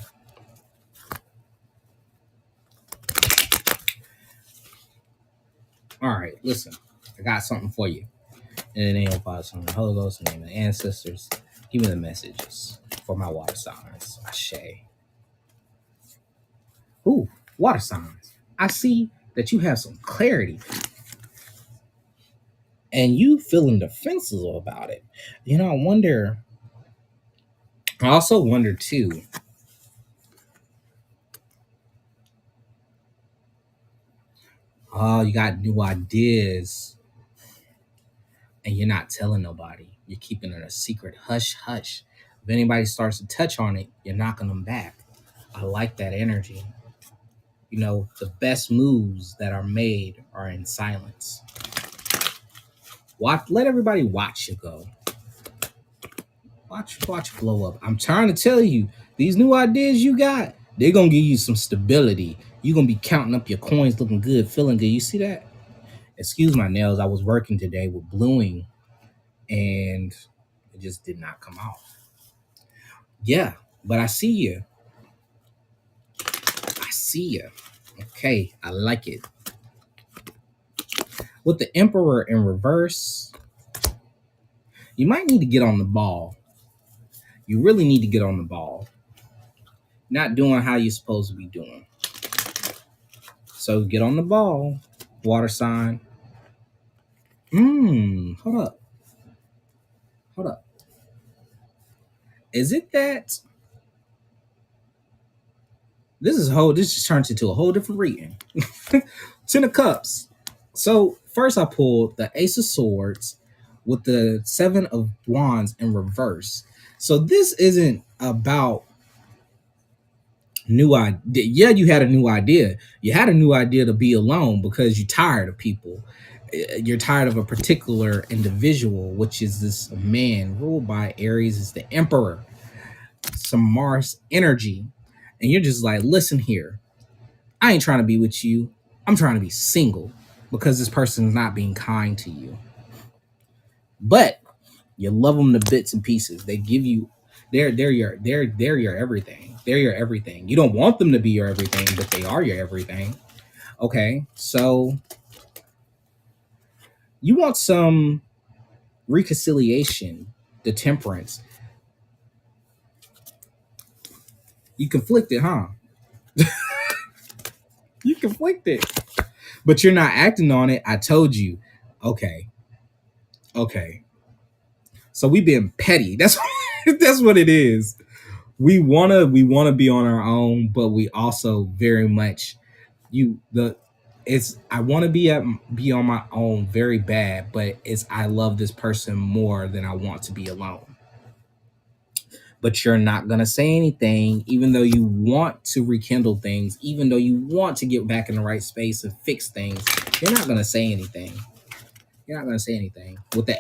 [SPEAKER 1] All right, listen. I got something for you. In the name of Father, Son, and Holy Ghost, in the name of the ancestors, give me the messages for my water signs. Ashe. Ooh, water signs. I see that you have some clarity and you feeling defensive about it. I also wonder too, oh, you got new ideas and you're not telling nobody. You're keeping it a secret. Hush, hush. If anybody starts to touch on it, you're knocking them back. I like that energy. The best moves that are made are in silence. Let everybody watch you go. Watch blow up. I'm trying to tell you, these new ideas you got, they're gonna give you some stability. You're gonna be counting up your coins, looking good, feeling good. You see that? Excuse my nails. I was working today with bluing and it just did not come out. Yeah, but I see you. I see you. Okay, I like it. With the Emperor in reverse, you might need to get on the ball. You really need to get on the ball. Not doing how you're supposed to be doing. So get on the ball, water sign. Hold up. Is it that this just turns into a whole different reading. 10 of Cups. So first I pulled the Ace of Swords with the 7 of Wands in reverse. So this isn't about new idea. Yeah, you had a new idea. You had a new idea to be alone because you're tired of people. You're tired of a particular individual, which is this man ruled by Aries, is the Emperor, some Mars energy. And you're just like, listen here, I ain't trying to be with you. I'm trying to be single because this person's not being kind to you. But you love them to bits and pieces. They give you they're your everything. They're your everything. You don't want them to be your everything, but they are your everything. Okay, so you want some reconciliation, the Temperance. You conflicted, huh? You conflicted, but you're not acting on it. I told you. Okay. So we being petty. That's That's what it is. We wanna be on our own, but we also very much you the it's I want to be on my own very bad, but it's I love this person more than I want to be alone. But you're not going to say anything, even though you want to rekindle things, even though you want to get back in the right space and fix things. You're not going to say anything. You're not going to say anything. With the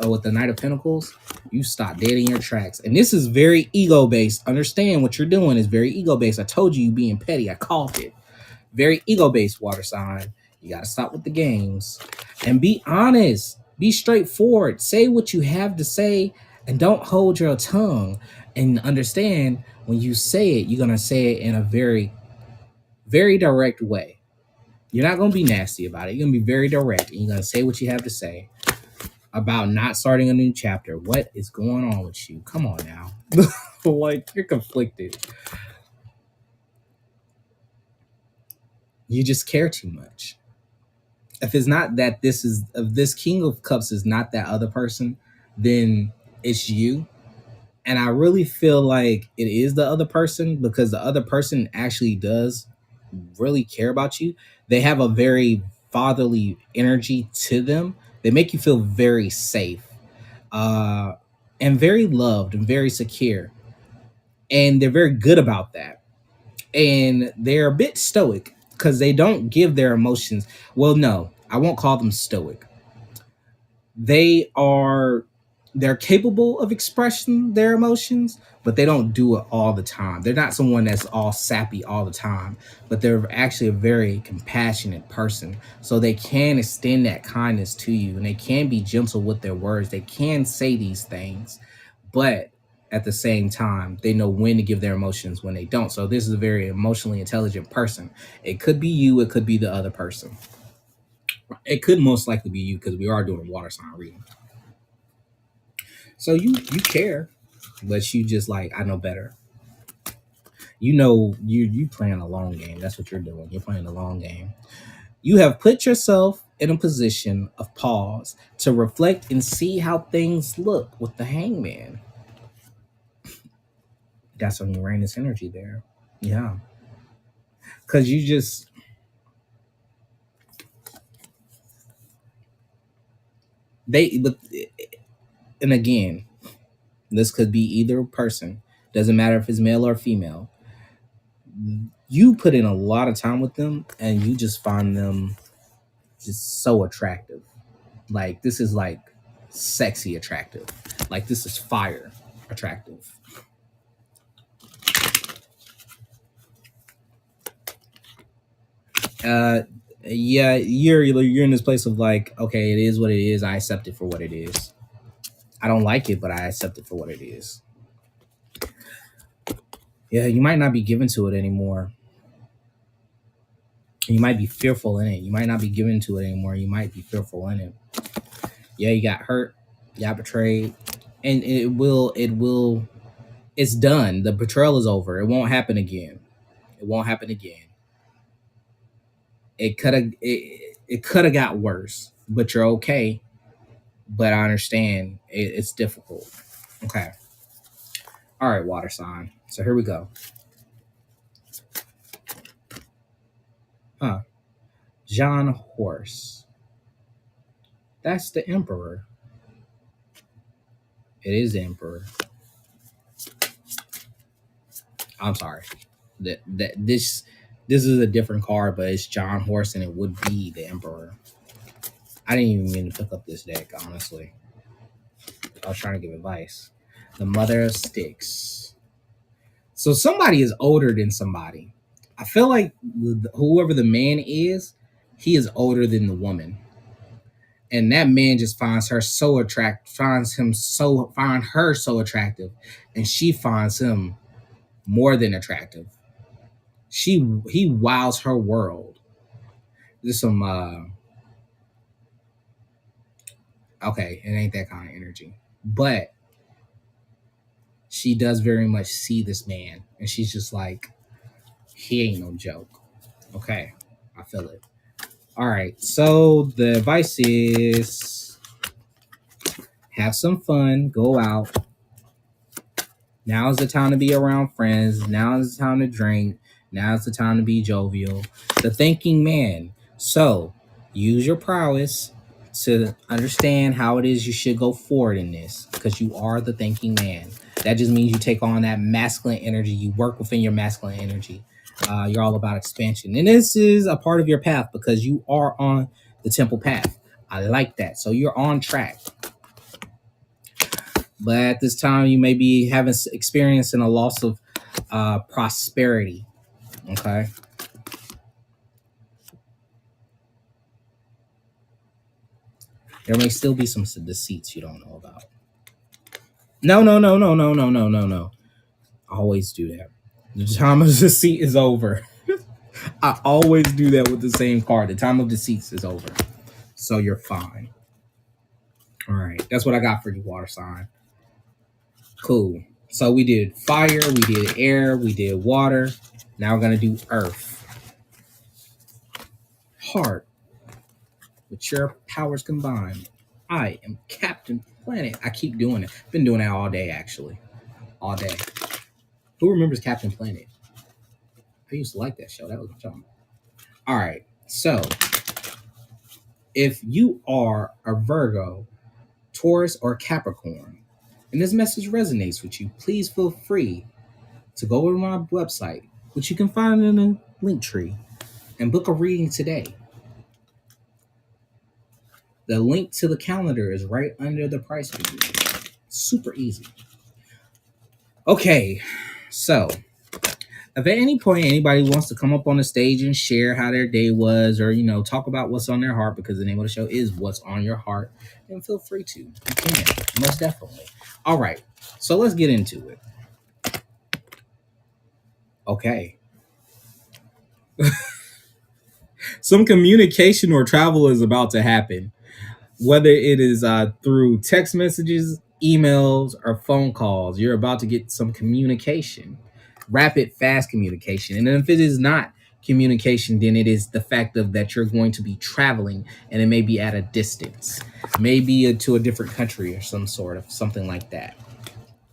[SPEAKER 1] with the Knight of Pentacles, you stop dead in your tracks. And this is very ego based. Understand what you're doing is very ego based. I told you being petty. I called it. Very ego based, water sign. You got to stop with the games and be honest. Be straightforward. Say what you have to say and don't hold your tongue. And understand when you say it, you're going to say it in a very, very direct way. You're not going to be nasty about it. You're going to be very direct and you're going to say what you have to say about not starting a new chapter. What is going on with you? Come on now. Like, you're conflicted. You just care too much. If it's not that if this King of Cups is not that other person, then it's you. And I really feel like it is the other person because the other person actually does really care about you. They have a very fatherly energy to them. They make you feel very safe, uh, and very loved and very secure. And they're very good about that. And they're a bit stoic because they don't give their emotions. Well, no, I won't call them stoic. They're capable of expressing their emotions, but they don't do it all the time. They're not someone that's all sappy all the time, but they're actually a very compassionate person. So they can extend that kindness to you and they can be gentle with their words. They can say these things, but at the same time, they know when to give their emotions when they don't. So this is a very emotionally intelligent person. It could be you, it could be the other person. It could most likely be you because we are doing a water sign reading. So you care, but you just like I know better. You know you playing a long game. That's what you're doing. You're playing a long game. You have put yourself in a position of pause to reflect and see how things look with the Hangman. That's some Uranus energy there. Yeah, because you just but and again, this could be either person. Doesn't matter if it's male or female. You put in a lot of time with them, and you just find them just so attractive. Like this is like sexy attractive. Like this is fire attractive. Uh yeah, you're in this place of like, okay, it is what it is. I accept it for what it is. I don't like it, but I accept it for what it is. Yeah, you might not be given to it anymore. You might be fearful in it. You might not be given to it anymore. You might be fearful in it. Yeah, you got hurt, you got betrayed, and it's done. The betrayal is over. It won't happen again. It won't happen again. It could have got worse, but you're okay. But I understand it's difficult. Okay. All right, water sign. So here we go. Huh. John Horse. That's the Emperor. It is the Emperor. I'm sorry. That this is a different card, but it's John Horse, and it would be the Emperor. I didn't even mean to pick up this deck, honestly. I was trying to give advice. The Mother of Sticks. So somebody is older than somebody. I feel like whoever the man is, he is older than the woman. And that man just finds her so attractive, find her so attractive, and she finds him more than attractive. He wows her world. There's some okay, it ain't that kind of energy. But she does very much see this man, and she's just like, he ain't no joke. Okay, I feel it. All right, so the advice is have some fun, go out, Now is the time to be around friends. Now is the time to drink. Now is the time to be jovial. The thinking man. So use your prowess to understand how it is you should go forward in this, because you are the thinking man. That just means you take on that masculine energy. You work within your masculine energy. You're all about expansion. And this is a part of your path because you are on the temple path. I like that. So you're on track. But at this time, you may be having experiencing a loss of prosperity. Okay. There may still be some deceits you don't know about. No, no, no, no, no, no, no, no, no. I always do that. The time of deceit is over. I always do that with the same card. The time of deceits is over. So you're fine. All right. That's what I got for you, water sign. Cool. So we did fire, we did air, we did water. Now we're going to do earth. Heart. With your powers combined, I am Captain Planet. I keep doing it. Been doing that all day, actually. All day. Who remembers Captain Planet? I used to like that show. That was fun. All right. So, if you are a Virgo, Taurus, or Capricorn, and this message resonates with you, please feel free to go over to my website, which you can find in the link tree, and book a reading today. The link to the calendar is right under the price for you. Super easy. Okay, so if at any point anybody wants to come up on the stage and share how their day was, or talk about what's on their heart, because the name of the show is What's on Your Heart, then feel free to. You can, most definitely. All right, so let's get into it. Okay. Some communication or travel is about to happen, whether it is through text messages, emails, or phone calls. You're about to get some communication, rapid, fast communication. And if it is not communication, then it is the fact of that you're going to be traveling, and it may be at a distance, maybe to a different country or something like that.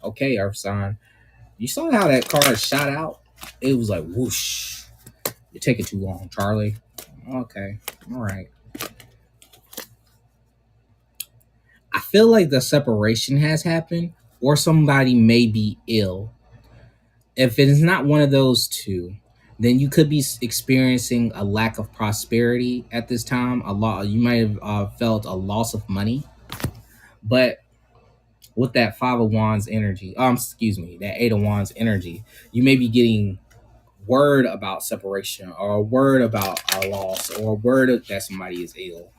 [SPEAKER 1] Okay, Earth sign, you saw how that card shot out? It was like whoosh. You're taking too long, Charlie. Okay, all right. I feel like the separation has happened, or somebody may be ill. If it is not one of those two, then you could be experiencing a lack of prosperity at this time. You might have felt a loss of money, but with that Five of Wands energy, that Eight of Wands energy, you may be getting word about separation, or a word about a loss, or a word that somebody is ill.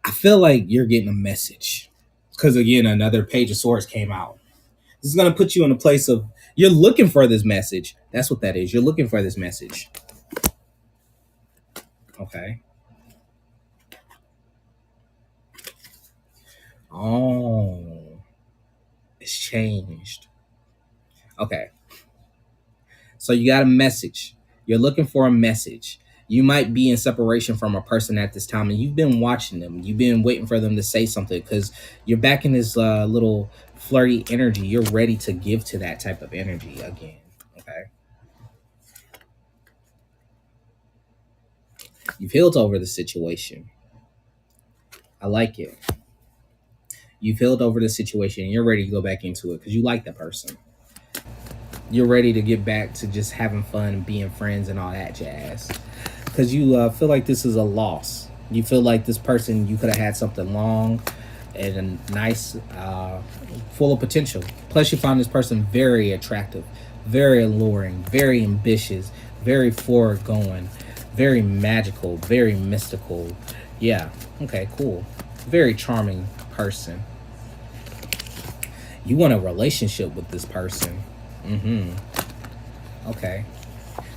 [SPEAKER 1] I feel like you're getting a message, because again, another Page of Swords came out. This is going to put you in a place of you're looking for this message. That's what that is. You're looking for this message. Okay. Oh, it's changed. Okay. So you got a message. You're looking for a message. You might be in separation from a person at this time, and you've been watching them. You've been waiting for them to say something, because you're back in this little flirty energy. You're ready to give to that type of energy again. Okay. You've healed over the situation. I like it. You've healed over the situation, and you're ready to go back into it because you like that person. You're ready to get back to just having fun and being friends and all that jazz, because you feel like this is a loss. You feel like this person, you could have had something long and nice, full of potential. Plus, you find this person very attractive, very alluring, very ambitious, very forward going, very magical, very mystical. Yeah. Okay, cool. Very charming person. You want a relationship with this person. Okay.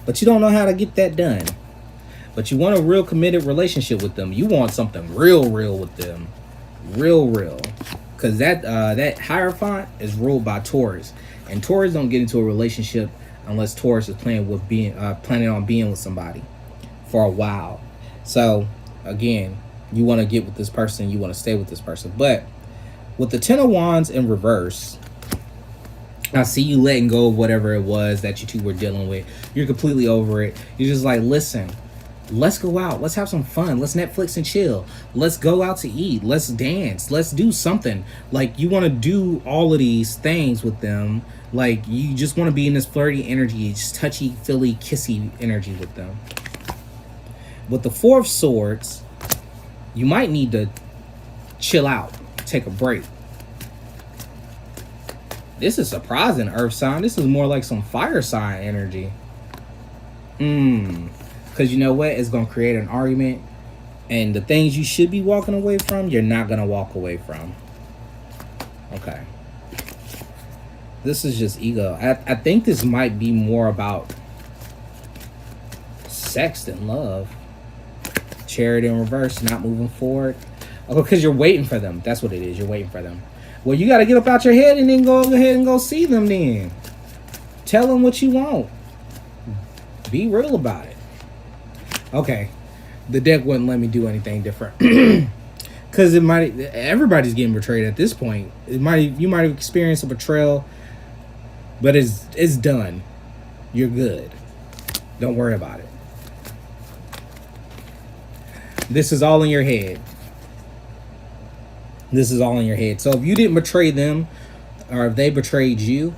[SPEAKER 1] But you don't know how to get that done. But you want a real committed relationship with them. You want something real with them. Real. Because that Hierophant is ruled by Taurus. And Taurus don't get into a relationship unless Taurus is planning on being with somebody for a while. So, again, You want to get with this person. You want to stay with this person. But with the Ten of Wands in reverse, I see you letting go of whatever it was that you two were dealing with. You're completely over it. You're just like, listen, let's go out. Let's have some fun. Let's Netflix and chill. Let's go out to eat. Let's dance. Let's do something. Like, you want to do all of these things with them. Like, you just want to be in this flirty energy, just touchy, feely, kissy energy with them. With the Four of Swords, you might need to chill out, take a break. This is surprising, Earth sign. This is more like some fire sign energy. Because you know what? It's going to create an argument. And the things you should be walking away from, you're not going to walk away from. Okay. This is just ego. I think this might be more about sex than love. Chariot in reverse, not moving forward. Oh, because you're waiting for them. That's what it is. You're waiting for them. Well, you got to get up out your head and then go ahead and go see them then. Tell them what you want. Be real about it. Okay. The deck wouldn't let me do anything different. Because it might, everybody's getting betrayed at this point. You might have experienced a betrayal, but it's done. You're good. Don't worry about it. This is all in your head. This is all in your head. So if you didn't betray them, or if they betrayed you,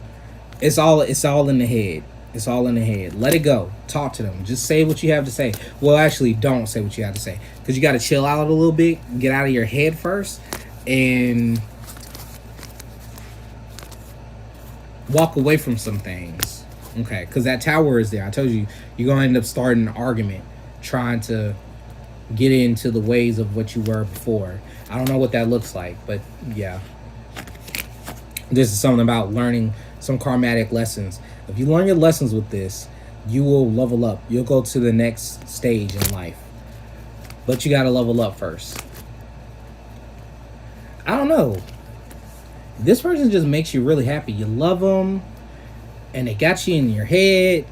[SPEAKER 1] it's all in the head. It's all in the head. Let it go. Talk to them. Just say what you have to say. Well, actually, don't say what you have to say, because you got to chill out a little bit, get out of your head first, and walk away from some things. Okay, because that Tower is there. I told you, you're gonna end up starting an argument, trying to get into the ways of what you were before. I don't know what that looks like, but yeah. This is something about learning some karmatic lessons. If you learn your lessons with this, you will level up. You'll go to the next stage in life. But you got to level up first. I don't know. This person just makes you really happy. You love them, and they got you in your head.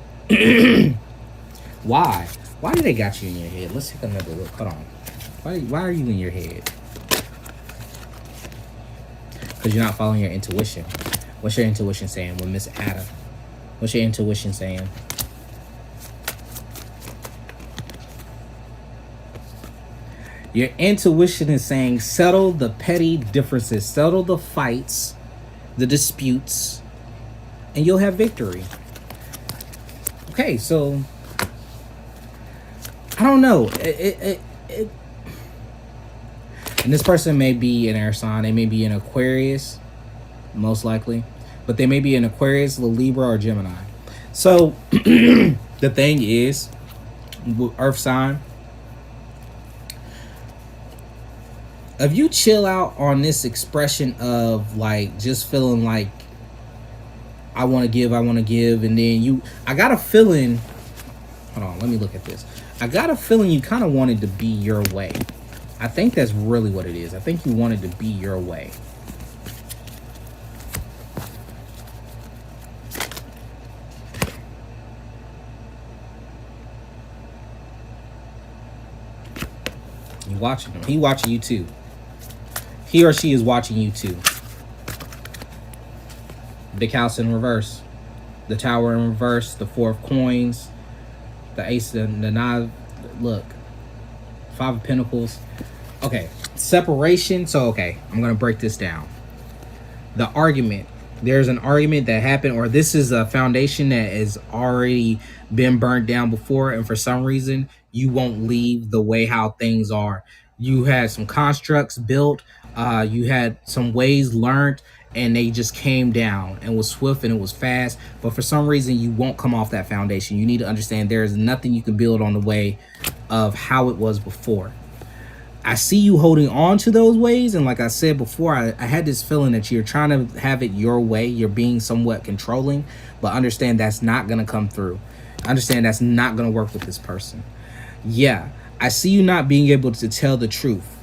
[SPEAKER 1] Why? Why do they got you in your head? Let's take another look. Hold on. Why are you in your head? Because you're not following your intuition. What's your intuition saying with Miss Ada? What's your intuition saying? Your intuition is saying settle the petty differences, settle the fights, the disputes, and you'll have victory. Okay, so I don't know. And this person may be an air sign. They may be an Aquarius, most likely. But they may be an Aquarius, a Libra, or Gemini. So the thing is, Earth sign, if you chill out on this expression of like just feeling like I want to give, and then I got a feeling, hold on, let me look at this. I got a feeling you kind of wanted to be your way. I think that's really what it is. I think you wanted to be your way. You watching him. He watching you too. He or she is watching you too. Big house in reverse. The Tower in reverse. The Four of Coins. The Ace and the Nine. Look. Five of Pentacles. Okay. Separation. So, okay. I'm going to break this down. The argument. There's an argument that happened, or this is a foundation that has already been burnt down before, and for some reason, you won't leave the way how things are. You had some constructs built. You had some ways learned, and they just came down and was swift and it was fast. But for some reason, you won't come off that foundation. You need to understand there is nothing you can build on the way of how it was before. I see you holding on to those ways, and like I said before, I had this feeling that you're trying to have it your way. You're being somewhat controlling, but understand that's not going to come through. Understand that's not going to work with this person. Yeah, I see you not being able to tell the truth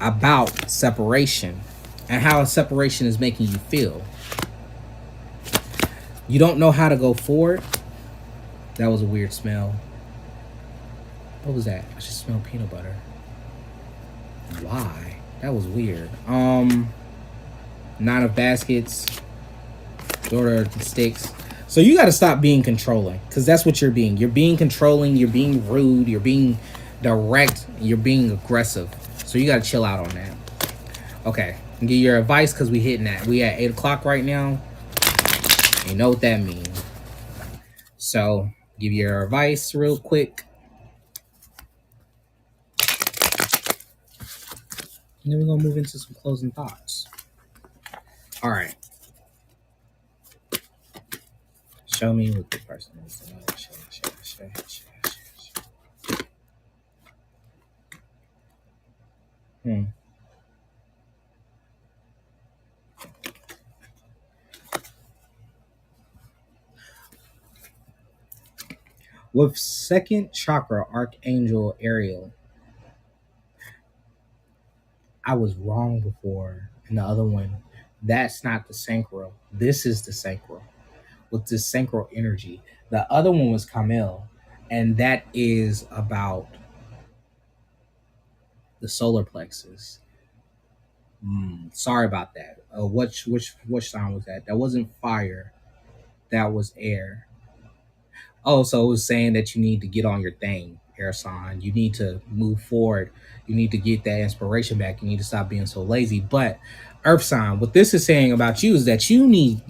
[SPEAKER 1] about separation and how a separation is making you feel. You don't know how to go forward. That was a weird smell. What was that? I just smelled peanut butter. Why? That was weird. Nine of baskets. Daughter of sticks. So you got to stop being controlling, because that's what you're being. You're being controlling. You're being rude. You're being direct. You're being aggressive. So you got to chill out on that. Okay. Give your advice, because we hitting that. We at 8 o'clock right now. You know what that means. So give your advice real quick. And then we're going to move into some closing thoughts. All right. Show me what the person is. With second chakra, Archangel Ariel, I was wrong before. And the other one, that's not the sacral. This is the sacral. With this sacral energy. The other one was Camille, and that is about the solar plexus. Sorry about that. Which sign was that? That wasn't fire. That was air. Oh, so it was saying that you need to get on your thing, air sign. You need to move forward. You need to get that inspiration back. You need to stop being so lazy. But earth sign, what this is saying about you is that you need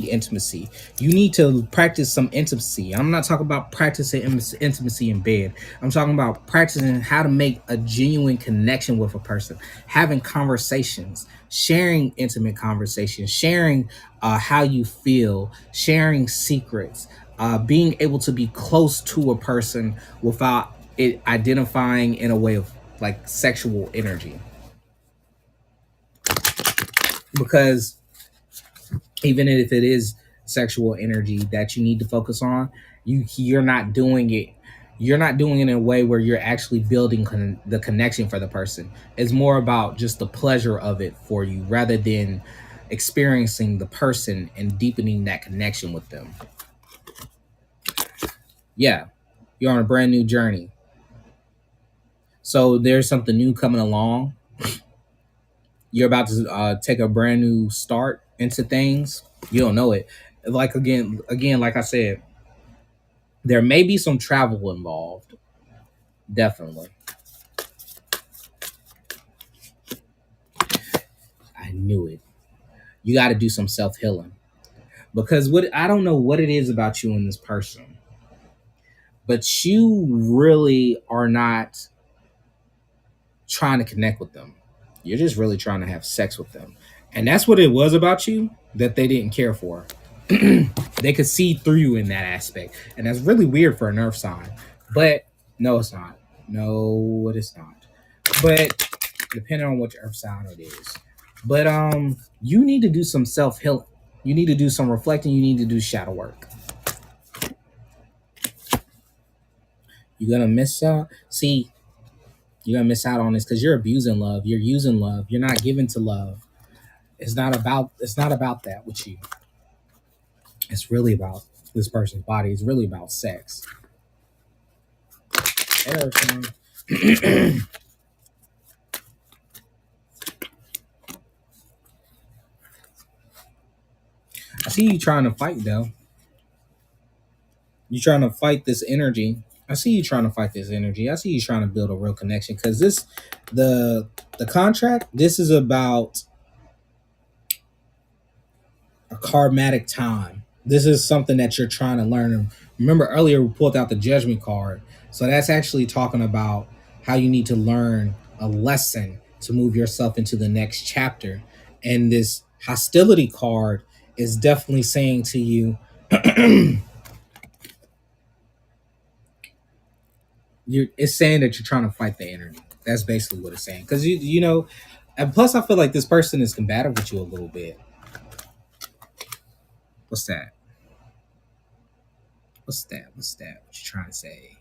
[SPEAKER 1] intimacy. You need to practice some intimacy. I'm not talking about practicing intimacy in bed. I'm talking about practicing how to make a genuine connection with a person, having conversations, sharing intimate conversations, sharing how you feel, sharing secrets, being able to be close to a person without it identifying in a way of like sexual energy. Because even if it is sexual energy that you need to focus on, you're not doing it. You're not doing it in a way where you're actually building the connection for the person. It's more about just the pleasure of it for you rather than experiencing the person and deepening that connection with them. Yeah, you're on a brand new journey. So there's something new coming along. You're about to take a brand new start into things. You don't know it. Like again, like I said, there may be some travel involved. Definitely. I knew it. You got to do some self healing, because what I don't know what it is about you and this person, but you really are not trying to connect with them. You're just really trying to have sex with them. And that's what it was about you that they didn't care for. They could see through you in that aspect. And that's really weird for an earth sign. But no, it's not. No, it is not. But depending on which earth sign it is. But you need to do some self-healing. You need to do some reflecting. You need to do shadow work. You're gonna miss out. See, you're gonna miss out on this because you're abusing love. You're using love. You're not giving to love. It's not about that with you. It's really about this person's body. It's really about sex. I see you trying to fight though. You trying to fight this energy. I see you trying to fight this energy. I see you trying to build a real connection because the contract. This is about a karmatic time. This is something that you're trying to learn. And remember earlier we pulled out the judgment card. So that's actually talking about how you need to learn a lesson to move yourself into the next chapter. And this hostility card is definitely saying to you, it's saying that you're trying to fight the energy. That's basically what it's saying. Because you know, and plus I feel like this person is combative with you a little bit. What's that? What's that? What's that? What you trying to say?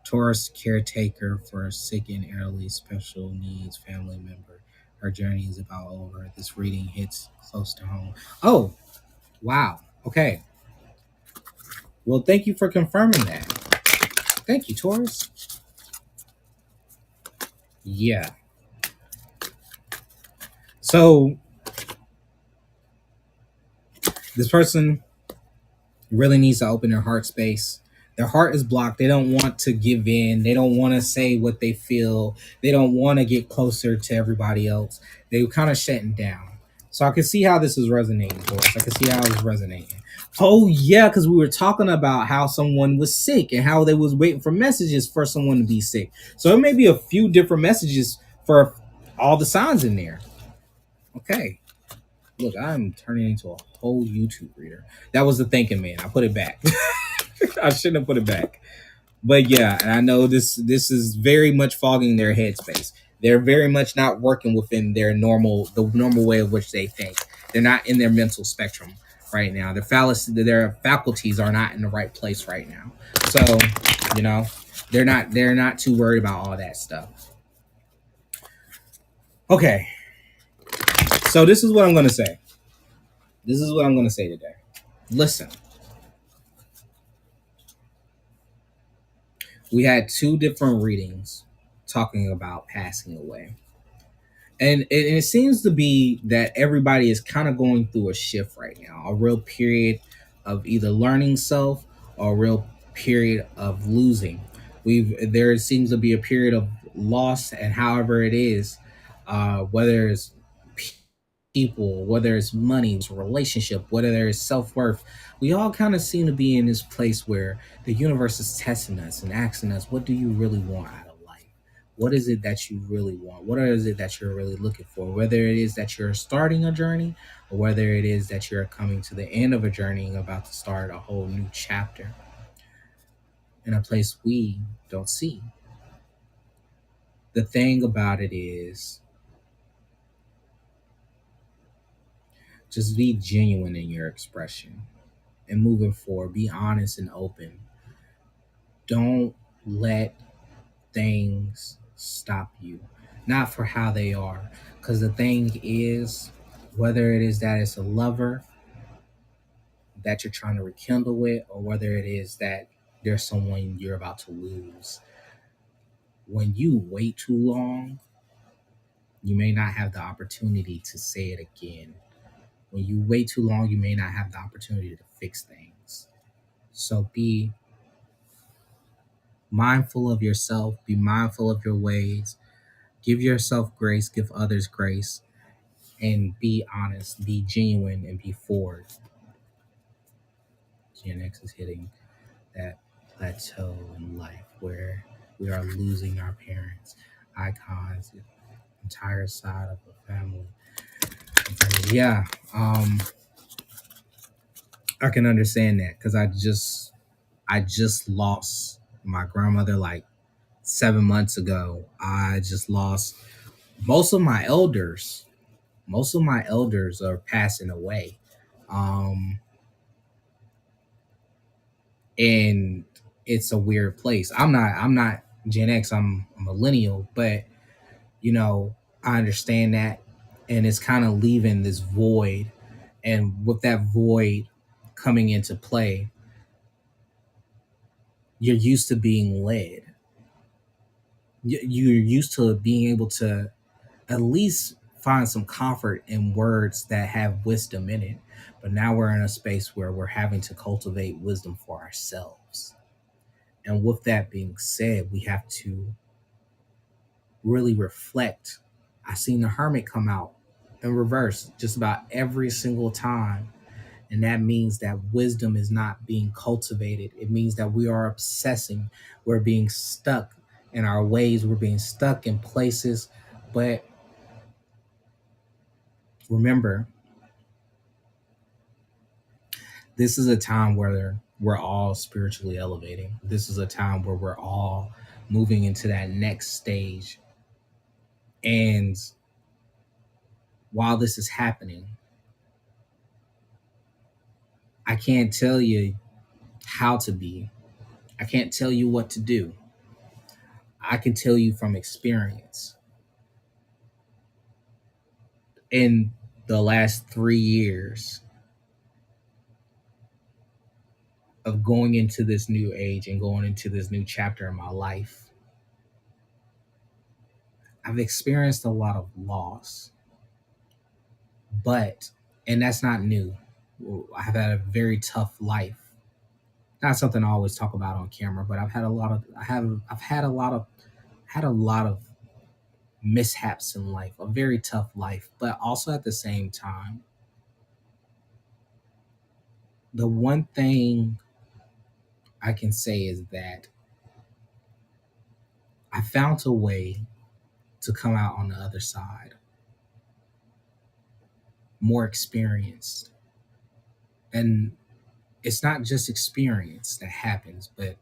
[SPEAKER 1] Taurus caretaker for a sick and elderly special needs family member. Her journey is about over. This reading hits close to home. Oh, wow. Okay. Well, thank you for confirming that. Thank you, Taurus. Yeah. So this person really needs to open their heart space. Their heart is blocked. They don't want to give in. They don't want to say what they feel. They don't want to get closer to everybody else. They kind of shutting down. So I can see how this is resonating for us. I can see how it's resonating. Oh yeah, because we were talking about how someone was sick and how they was waiting for messages for someone to be sick. So it may be a few different messages for all the signs in there. Okay. Look, I'm turning into a whole YouTube reader. That was the thinking man. I put it back. I shouldn't have put it back. But yeah, and I know this is very much fogging their headspace. They're very much not working within the normal way of which they think. They're not in their mental spectrum right now. Their faculties are not in the right place right now. So, you know, they're not too worried about all that stuff. Okay. So this is what I'm gonna say. This is what I'm gonna say today. Listen, we had two different readings talking about passing away. And it seems to be that everybody is kind of going through a shift right now, a real period of either learning self or a real period of losing. There seems to be a period of loss, and however it is, whether it's people, whether it's money, it's relationship, whether there's self worth, we all kind of seem to be in this place where the universe is testing us and asking us, what do you really want out of life? What is it that you really want? What is it that you're really looking for? Whether it is that you're starting a journey or whether it is that you're coming to the end of a journey and about to start a whole new chapter in a place we don't see. The thing about it is just be genuine in your expression and moving forward. Be honest and open. Don't let things stop you, not for how they are. Because the thing is, whether it is that it's a lover that you're trying to rekindle with, or whether it is that there's someone you're about to lose, when you wait too long, you may not have the opportunity to say it again. When you wait too long, you may not have the opportunity to fix things. So be mindful of yourself, be mindful of your ways, give yourself grace, give others grace, and be honest, be genuine, and be forward. Gen X is hitting that plateau in life where we are losing our parents, icons, the entire side of the family. Yeah, I can understand that because I just lost my grandmother like 7 months ago. I just lost most of my elders. Most of my elders are passing away. Um, and it's a weird place. I'm not Gen X, I'm a millennial, but you know, I understand that and it's kind of leaving this void, and with that void coming into play, you're used to being led. You're used to being able to at least find some comfort in words that have wisdom in it. But now we're in a space where we're having to cultivate wisdom for ourselves. And with that being said, we have to really reflect. I seen the hermit come out in reverse just about every single time. And that means that wisdom is not being cultivated. It means that we are obsessing. We're being stuck in our ways. We're being stuck in places. But remember, this is a time where we're all spiritually elevating. This is a time where we're all moving into that next stage. And while this is happening, I can't tell you how to be. I can't tell you what to do. I can tell you from experience. In the last 3 years of going into this new age and going into this new chapter in my life, I've experienced a lot of loss, and that's not new. I've had a very tough life. Not something I always talk about on camera, but I've had a lot of mishaps in life, a very tough life, but also at the same time, the one thing I can say is that I found a way to come out on the other side more experienced. And it's not just experience that happens, but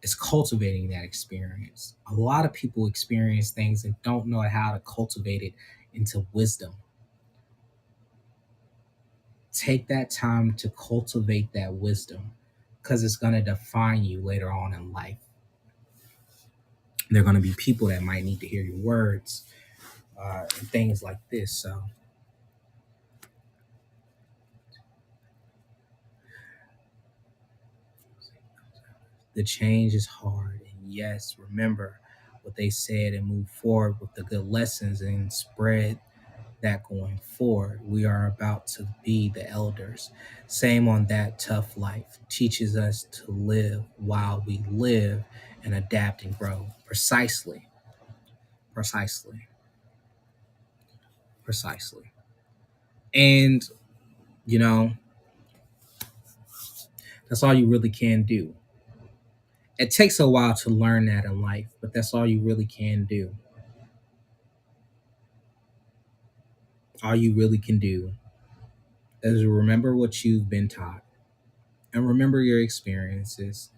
[SPEAKER 1] it's cultivating that experience. A lot of people experience things and don't know how to cultivate it into wisdom. Take that time to cultivate that wisdom because it's going to define you later on in life. There are going to be people that might need to hear your words and things like this. So the change is hard. And yes, remember what they said and move forward with the good lessons and spread that going forward. We are about to be the elders. Same on that tough life. Teaches us to live while we live and adapt and grow. Precisely. Precisely. Precisely. And, you know, that's all you really can do. It takes a while to learn that in life, but that's all you really can do. All you really can do is remember what you've been taught and remember your experiences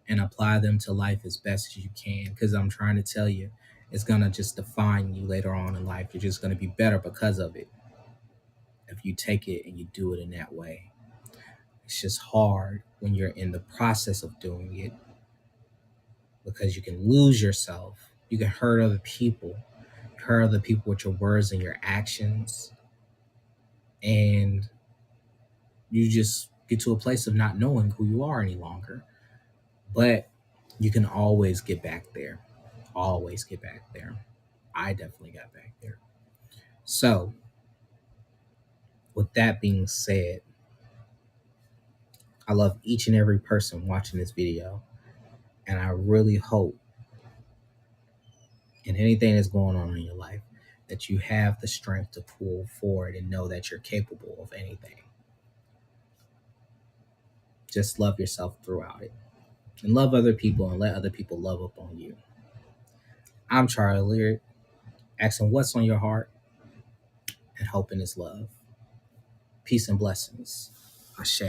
[SPEAKER 1] and apply them to life as best as you can. Because I'm trying to tell you, it's going to just define you later on in life. You're just going to be better because of it if you take it and you do it in that way. It's just hard when you're in the process of doing it because you can lose yourself. You can hurt other people. Hurt other people with your words and your actions. And you just get to a place of not knowing who you are any longer. But you can always get back there. Always get back there. I definitely got back there. So, with that being said, I love each and every person watching this video. And I really hope in anything that's going on in your life that you have the strength to pull forward and know that you're capable of anything. Just love yourself throughout it. And love other people and let other people love up on you. I'm Charlie Lyric, asking what's on your heart and hoping is love. Peace and blessings. Ashe.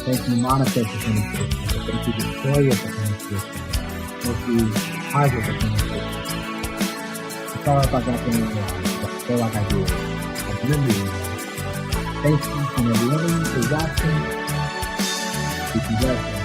[SPEAKER 1] Thank you, Monica, for coming. Thank you, Victoria, for coming. Thank you, Tiger, for coming. I'm sorry if I got them wrong, but I feel like I did. I really did. Thank you for everyone for watching. Peace and blessings.